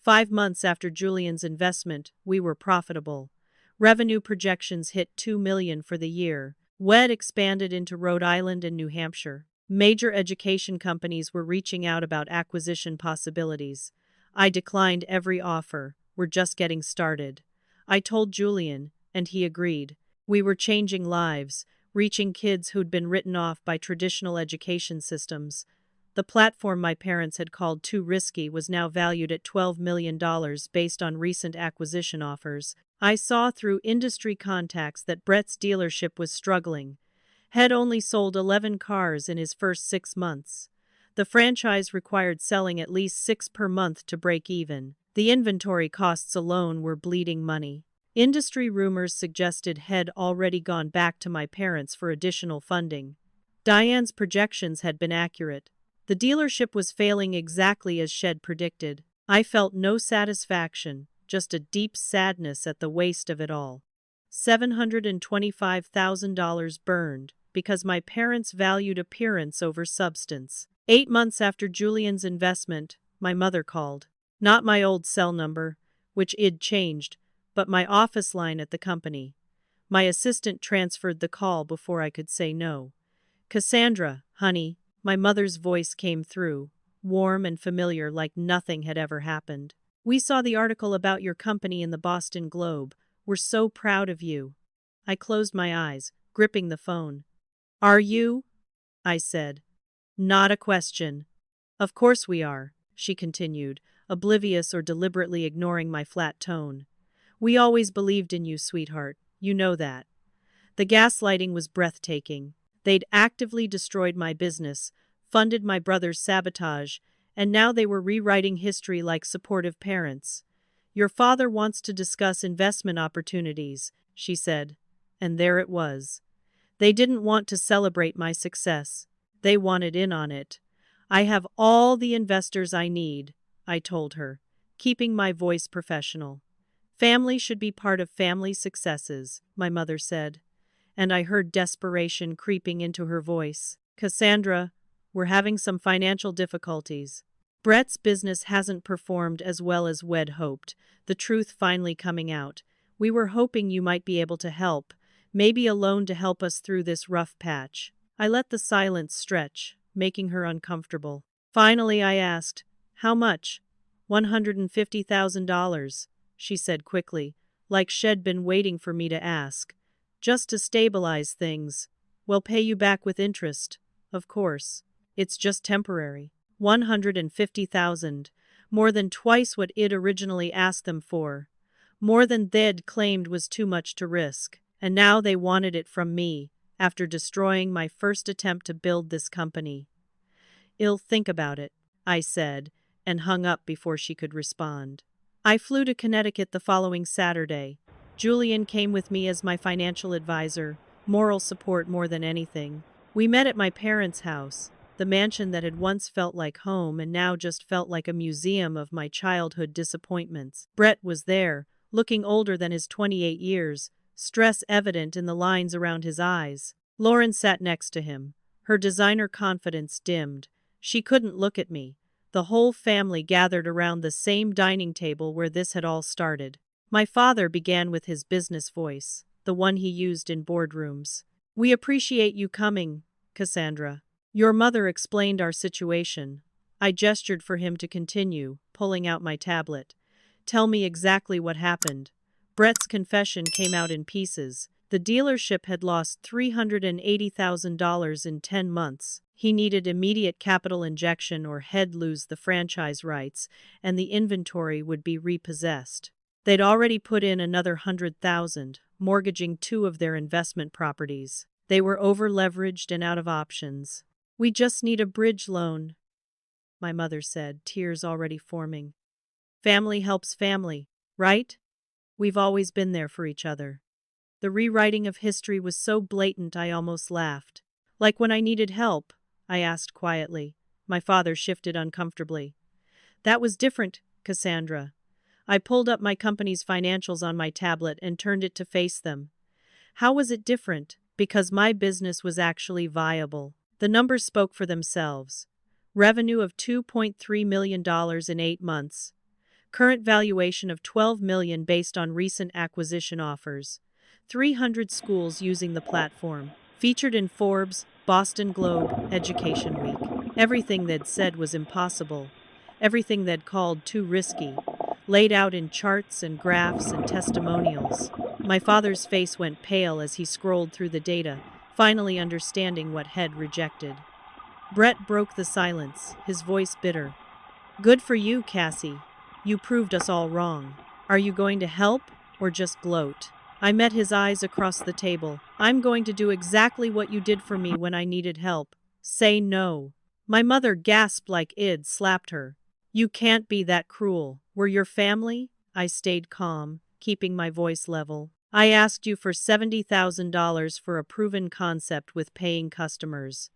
5 months after Julian's investment, we were profitable. Revenue projections hit $2 million for the year. WED expanded into Rhode Island and New Hampshire. Major education companies were reaching out about acquisition possibilities. I declined every offer. We're just getting started. I told Julian, and he agreed. We were changing lives, reaching kids who'd been written off by traditional education systems. The platform my parents had called too risky was now valued at $12 million based on recent acquisition offers. I saw through industry contacts that Brett's dealership was struggling. Had only sold 11 cars in his first 6 months. The franchise required selling at least 6 per month to break even. The inventory costs alone were bleeding money. Industry rumors suggested Head already gone back to my parents for additional funding. Diane's projections had been accurate. The dealership was failing exactly as Shed predicted. I felt no satisfaction, just a deep sadness at the waste of it all. $725,000 burned, because my parents valued appearance over substance. 8 months after Julian's investment, my mother called. Not my old cell number, which I'd changed, but my office line at the company. My assistant transferred the call before I could say no. "Cassandra, honey," my mother's voice came through, warm and familiar like nothing had ever happened. "We saw the article about your company in the Boston Globe. We're so proud of you." I closed my eyes, gripping the phone. "Are you?" I said. "Not a question." "Of course we are," she continued, oblivious or deliberately ignoring my flat tone. "We always believed in you, sweetheart. You know that." The gaslighting was breathtaking. They'd actively destroyed my business, funded my brother's sabotage, and now they were rewriting history like supportive parents. "Your father wants to discuss investment opportunities," she said. And there it was. They didn't want to celebrate my success. They wanted in on it. "I have all the investors I need," I told her, keeping my voice professional. "Family should be part of family successes," my mother said. And I heard desperation creeping into her voice. "Cassandra, we're having some financial difficulties. Brett's business hasn't performed as well as WED hoped," the truth finally coming out. "We were hoping you might be able to help, maybe a loan to help us through this rough patch." I let the silence stretch, making her uncomfortable. Finally I asked, "How much?" $150,000, she said quickly, like she'd been waiting for me to ask. "Just to stabilize things. We'll pay you back with interest, of course. It's just temporary." 150,000, more than twice what I'd originally asked them for. More than they'd claimed was too much to risk. And now they wanted it from me, after destroying my first attempt to build this company. "I'll think about it," I said, and hung up before she could respond. I flew to Connecticut the following Saturday. Julian came with me as my financial advisor, moral support more than anything. We met at my parents' house, the mansion that had once felt like home and now just felt like a museum of my childhood disappointments. Brett was there, looking older than his 28 years, stress evident in the lines around his eyes. Lauren sat next to him. Her designer confidence dimmed. She couldn't look at me. The whole family gathered around the same dining table where this had all started. My father began with his business voice, the one he used in boardrooms. We appreciate you coming, Cassandra. Your mother explained our situation. I gestured for him to continue, pulling out my tablet. Tell me exactly what happened. Brett's confession came out in pieces. The dealership had lost $380,000 in 10 months. He needed immediate capital injection or he'd lose the franchise rights, and the inventory would be repossessed. They'd already put in another $100,000, mortgaging 2 of their investment properties. They were over-leveraged and out of options. We just need a bridge loan, my mother said, tears already forming. Family helps family, right? We've always been there for each other. The rewriting of history was so blatant I almost laughed. Like when I needed help, I asked quietly. My father shifted uncomfortably. That was different, Cassandra. I pulled up my company's financials on my tablet and turned it to face them. How was it different? Because my business was actually viable. The numbers spoke for themselves. Revenue of $2.3 million in 8 months. Current valuation of $12 million based on recent acquisition offers. 300 schools using the platform. Featured in Forbes, Boston Globe, Education Week. Everything they'd said was impossible. Everything they'd called too risky. Laid out in charts and graphs and testimonials. My father's face went pale as he scrolled through the data, finally understanding what he'd rejected. Brett broke the silence, his voice bitter. Good for you, Cassie. You proved us all wrong. Are you going to help or just gloat? I met his eyes across the table. I'm going to do exactly what you did for me when I needed help. Say no. My mother gasped like I'd slapped her. You can't be that cruel. We're your family? I stayed calm, keeping my voice level. I asked you for $70,000 for a proven concept with paying customers.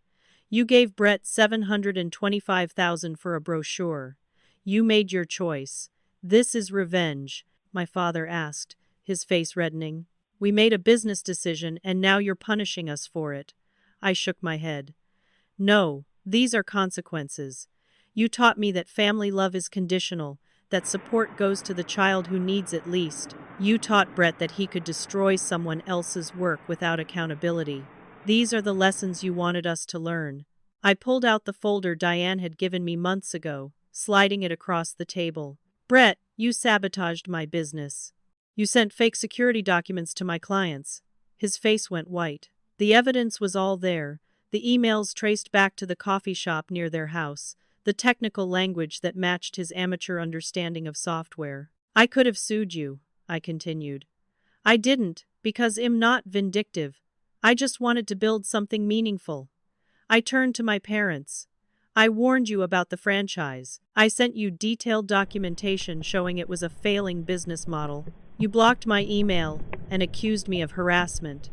You gave Brett $725,000 for a brochure. You made your choice. This is revenge, my father asked, his face reddening. We made a business decision and now you're punishing us for it. I shook my head. No, these are consequences. You taught me that family love is conditional, that support goes to the child who needs it least. You taught Brett that he could destroy someone else's work without accountability. These are the lessons you wanted us to learn. I pulled out the folder Diane had given me months ago, sliding it across the table. Brett, you sabotaged my business. You sent fake security documents to my clients. His face went white. The evidence was all there. The emails traced back to the coffee shop near their house. The technical language that matched his amateur understanding of software. I could have sued you, I continued. I didn't, because I'm not vindictive. I just wanted to build something meaningful. I turned to my parents. I warned you about the franchise. I sent you detailed documentation showing it was a failing business model. You blocked my email and accused me of harassment.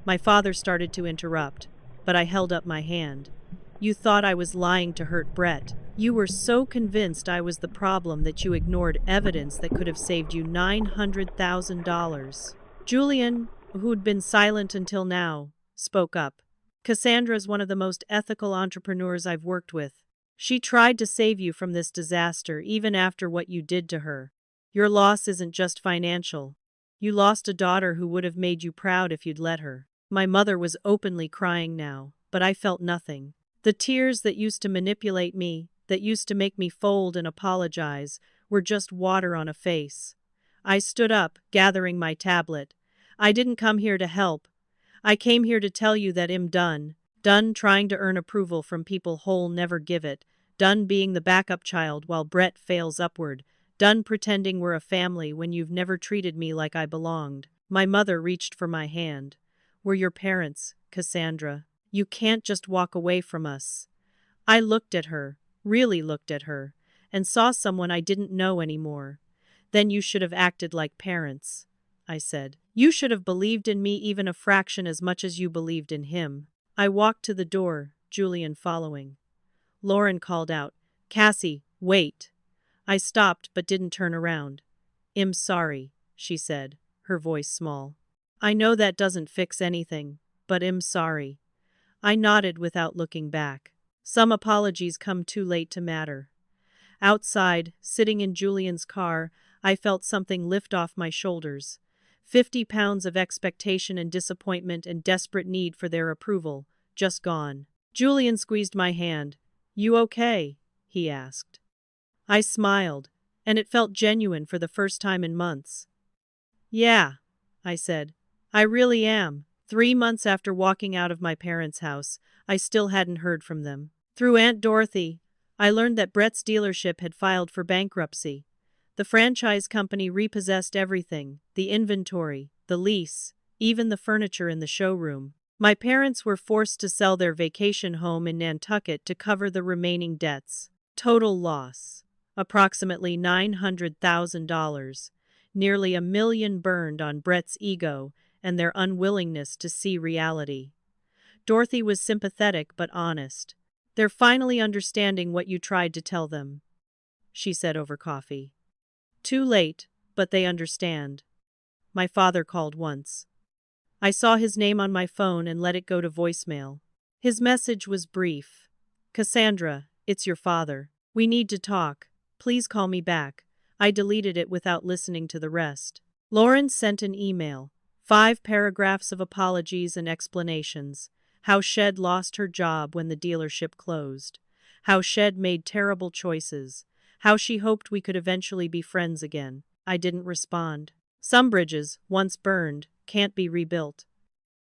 My father started to interrupt, but I held up my hand. You thought I was lying to hurt Brett. You were so convinced I was the problem that you ignored evidence that could have saved you $900,000. Julian, who'd been silent until now, spoke up. Cassandra's one of the most ethical entrepreneurs I've worked with. She tried to save you from this disaster even after what you did to her. Your loss isn't just financial. You lost a daughter who would have made you proud if you'd let her. My mother was openly crying now, but I felt nothing. The tears that used to manipulate me, that used to make me fold and apologize, were just water on a face. I stood up, gathering my tablet. I didn't come here to help. I came here to tell you that I'm done. Done trying to earn approval from people who'll never give it. Done being the backup child while Brett fails upward. Done pretending we're a family when you've never treated me like I belonged. My mother reached for my hand. We're your parents, Cassandra. You can't just walk away from us. I looked at her, really looked at her, and saw someone I didn't know anymore. Then you should have acted like parents, I said. You should have believed in me even a fraction as much as you believed in him. I walked to the door, Julian following. Lauren called out, Cassie, wait. I stopped but didn't turn around. I'm sorry, she said, her voice small. I know that doesn't fix anything, but I'm sorry. I nodded without looking back. Some apologies come too late to matter. Outside, sitting in Julian's car, I felt something lift off my shoulders. 50 pounds of expectation and disappointment and desperate need for their approval, just gone. Julian squeezed my hand. "You okay?" he asked. I smiled, and it felt genuine for the first time in months. "Yeah," I said. "I really am." 3 months after walking out of my parents' house, I still hadn't heard from them. Through Aunt Dorothy, I learned that Brett's dealership had filed for bankruptcy. The franchise company repossessed everything, the inventory, the lease, even the furniture in the showroom. My parents were forced to sell their vacation home in Nantucket to cover the remaining debts. Total loss. Approximately $900,000. Nearly $1 million burned on Brett's ego and their unwillingness to see reality. Dorothy was sympathetic but honest. "They're finally understanding what you tried to tell them," she said over coffee. "Too late, but they understand." My father called once. I saw his name on my phone and let it go to voicemail. His message was brief. "Cassandra, it's your father. We need to talk. Please call me back." I deleted it without listening to the rest. Lauren sent an email. 5 paragraphs of apologies and explanations. How Shed lost her job when the dealership closed. How Shed made terrible choices. How she hoped we could eventually be friends again. I didn't respond. Some bridges, once burned, can't be rebuilt.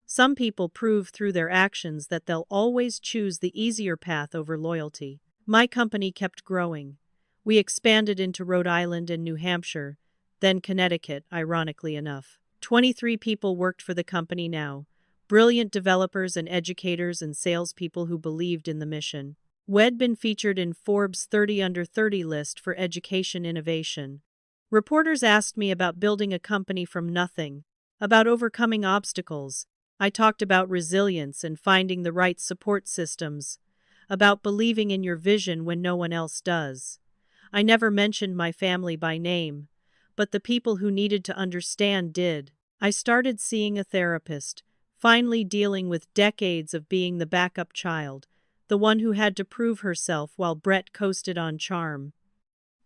Some people prove through their actions that they'll always choose the easier path over loyalty. My company kept growing. We expanded into Rhode Island and New Hampshire, then Connecticut, ironically enough. 23 people worked for the company now. Brilliant developers and educators and salespeople who believed in the mission. We'd been featured in Forbes' 30 Under 30 list for education innovation. Reporters asked me about building a company from nothing, about overcoming obstacles. I talked about resilience and finding the right support systems, about believing in your vision when no one else does. I never mentioned my family by name, but the people who needed to understand did. I started seeing a therapist, finally dealing with decades of being the backup child, the one who had to prove herself while Brett coasted on charm.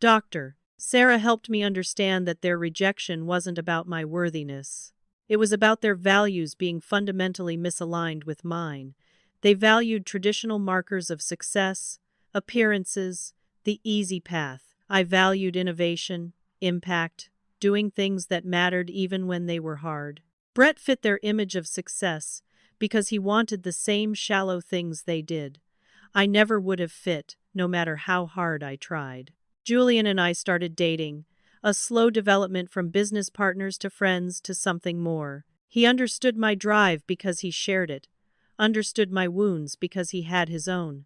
Dr. Sarah helped me understand that their rejection wasn't about my worthiness. It was about their values being fundamentally misaligned with mine. They valued traditional markers of success, appearances, the easy path. I valued innovation, impact, doing things that mattered even when they were hard. Brett fit their image of success because he wanted the same shallow things they did. I never would have fit, no matter how hard I tried. Julian and I started dating, a slow development from business partners to friends to something more. He understood my drive because he shared it, understood my wounds because he had his own.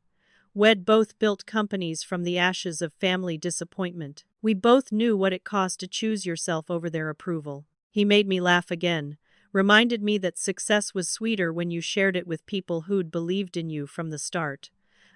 We'd both built companies from the ashes of family disappointment. We both knew what it cost to choose yourself over their approval. He made me laugh again, reminded me that success was sweeter when you shared it with people who'd believed in you from the start.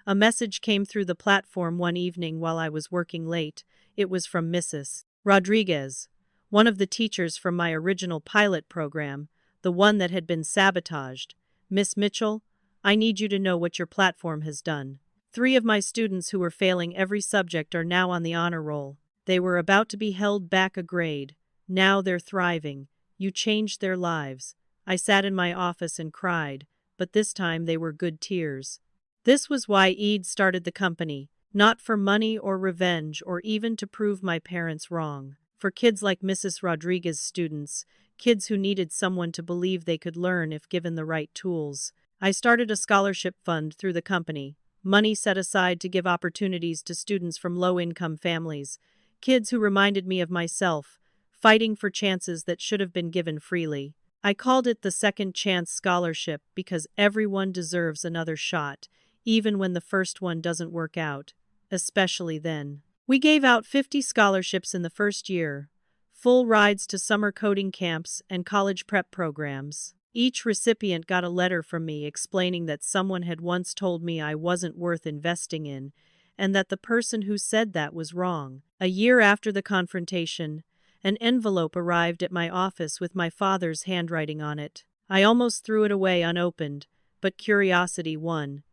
A message came through the platform one evening while I was working late. It was from Mrs. Rodriguez, one of the teachers from my original pilot program, the one that had been sabotaged. "Miss Mitchell, I need you to know what your platform has done. 3 of my students who were failing every subject are now on the honor roll. They were about to be held back a grade. Now they're thriving. You changed their lives." I sat in my office and cried, but this time they were good tears. This was why Eid started the company, not for money or revenge or even to prove my parents wrong. For kids like Mrs. Rodriguez's students, kids who needed someone to believe they could learn if given the right tools. I started a scholarship fund through the company, money set aside to give opportunities to students from low-income families, kids who reminded me of myself, fighting for chances that should have been given freely. I called it the Second Chance Scholarship because everyone deserves another shot, even when the first one doesn't work out, especially then. We gave out 50 scholarships in the first year, full rides to summer coding camps and college prep programs. Each recipient got a letter from me explaining that someone had once told me I wasn't worth investing in, and that the person who said that was wrong. A year after the confrontation, an envelope arrived at my office with my father's handwriting on it. I almost threw it away unopened, but curiosity won.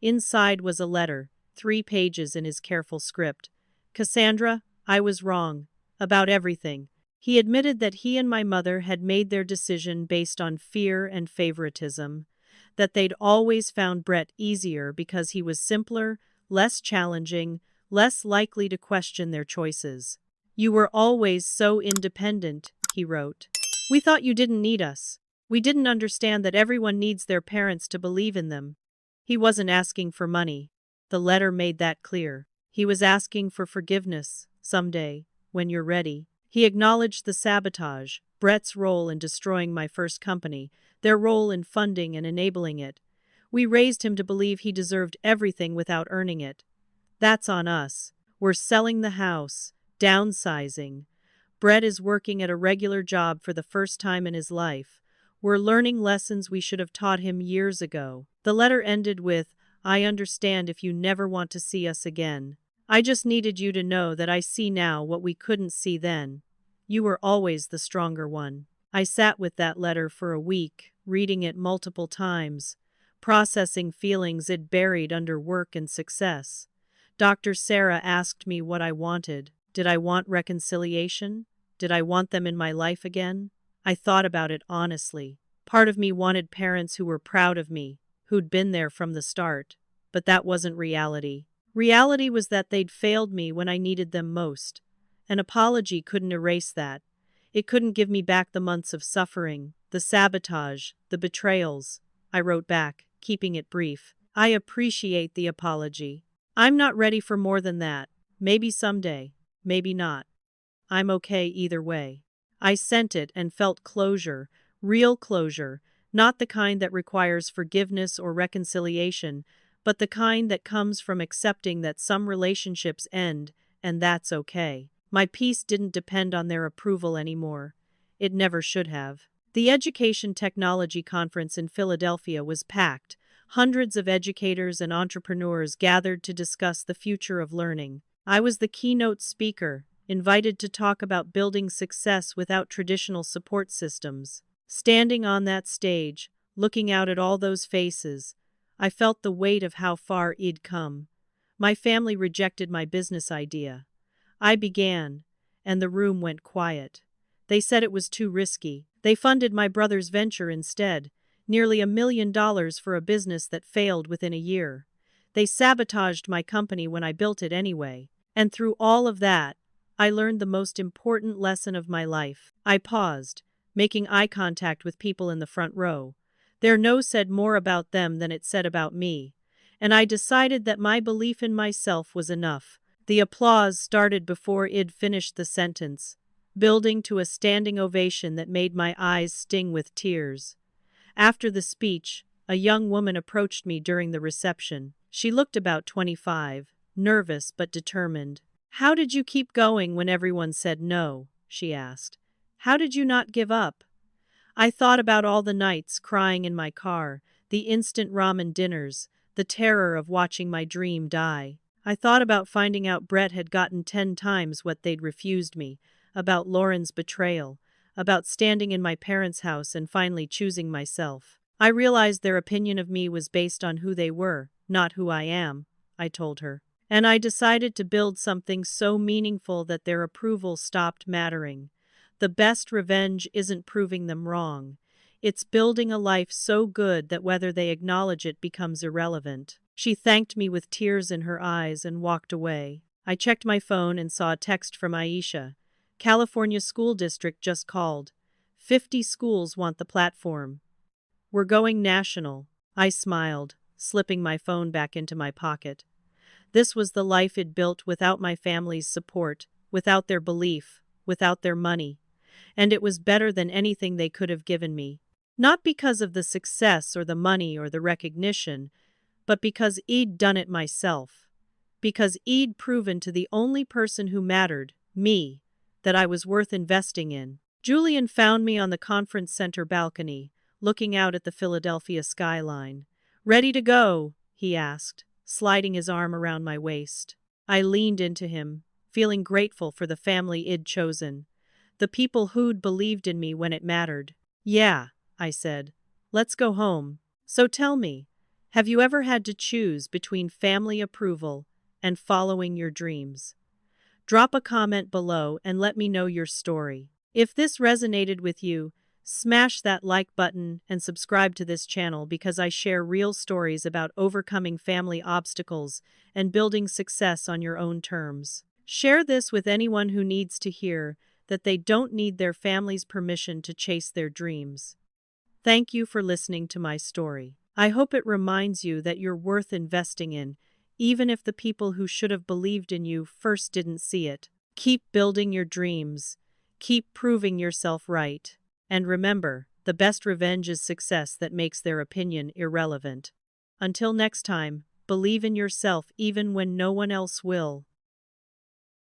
Inside was a letter, 3 pages in his careful script. "Cassandra, I was wrong. About everything. He admitted that he and my mother had made their decision based on fear and favoritism, that they'd always found Brett easier because he was simpler, less challenging, less likely to question their choices. "You were always so independent," he wrote. "We thought you didn't need us. We didn't understand that everyone needs their parents to believe in them." He wasn't asking for money. The letter made that clear. He was asking for forgiveness, someday, when you're ready. He acknowledged the sabotage, Brett's role in destroying my first company, their role in funding and enabling it. We raised him to believe he deserved everything without earning it. That's on us. We're selling the house, downsizing. Brett is working at a regular job for the first time in his life. We're learning lessons we should have taught him years ago. The letter ended with, "I understand if you never want to see us again. I just needed you to know that I see now what we couldn't see then. You were always the stronger one." I sat with that letter for a week, reading it multiple times, processing feelings it buried under work and success. Dr. Sarah asked me what I wanted. Did I want reconciliation? Did I want them in my life again? I thought about it honestly. Part of me wanted parents who were proud of me, who'd been there from the start. But that wasn't reality. Reality was that they'd failed me when I needed them most. An apology couldn't erase that. It couldn't give me back the months of suffering, the sabotage, the betrayals. I wrote back, keeping it brief. "I appreciate the apology. I'm not ready for more than that. Maybe someday. Maybe not. I'm okay either way." I sent it and felt closure, real closure, not the kind that requires forgiveness or reconciliation, but the kind that comes from accepting that some relationships end, and that's okay. My peace didn't depend on their approval anymore. It never should have. The Education Technology Conference in Philadelphia was packed. Hundreds of educators and entrepreneurs gathered to discuss the future of learning. I was the keynote speaker, invited to talk about building success without traditional support systems. Standing on that stage, looking out at all those faces, I felt the weight of how far I'd come. My family rejected my business idea. I began, and the room went quiet. They said it was too risky. They funded my brother's venture instead, nearly $1 million for a business that failed within a year. They sabotaged my company when I built it anyway. And through all of that, I learned the most important lesson of my life. I paused, making eye contact with people in the front row. Their no said more about them than it said about me, and I decided that my belief in myself was enough. The applause started before I'd finished the sentence, building to a standing ovation that made my eyes sting with tears. After the speech, a young woman approached me during the reception. She looked about 25, nervous but determined. "How did you keep going when everyone said no?" she asked. "How did you not give up?" I thought about all the nights crying in my car, the instant ramen dinners, the terror of watching my dream die. I thought about finding out Brett had gotten 10 times what they'd refused me, about Lauren's betrayal, about standing in my parents' house and finally choosing myself. I realized their opinion of me was based on who they were, not who I am, I told her. And I decided to build something so meaningful that their approval stopped mattering. The best revenge isn't proving them wrong. It's building a life so good that whether they acknowledge it becomes irrelevant. She thanked me with tears in her eyes and walked away. I checked my phone and saw a text from Aisha. "California School District just called. 50 schools want the platform. We're going national." I smiled, slipping my phone back into my pocket. This was the life I'd built without my family's support, without their belief, without their money. And it was better than anything they could have given me. Not because of the success or the money or the recognition, but because I'd done it myself. Because I'd proven to the only person who mattered, me, that I was worth investing in. Julian found me on the conference center balcony, looking out at the Philadelphia skyline. "Ready to go?" he asked, sliding his arm around my waist. I leaned into him, feeling grateful for the family I'd chosen, the people who'd believed in me when it mattered. "Yeah," I said. "Let's go home." So tell me, have you ever had to choose between family approval and following your dreams? Drop a comment below and let me know your story. If this resonated with you, smash that like button and subscribe to this channel because I share real stories about overcoming family obstacles and building success on your own terms. Share this with anyone who needs to hear that they don't need their family's permission to chase their dreams. Thank you for listening to my story. I hope it reminds you that you're worth investing in, even if the people who should have believed in you first didn't see it. Keep building your dreams. Keep proving yourself right. And remember, the best revenge is success that makes their opinion irrelevant. Until next time, believe in yourself even when no one else will.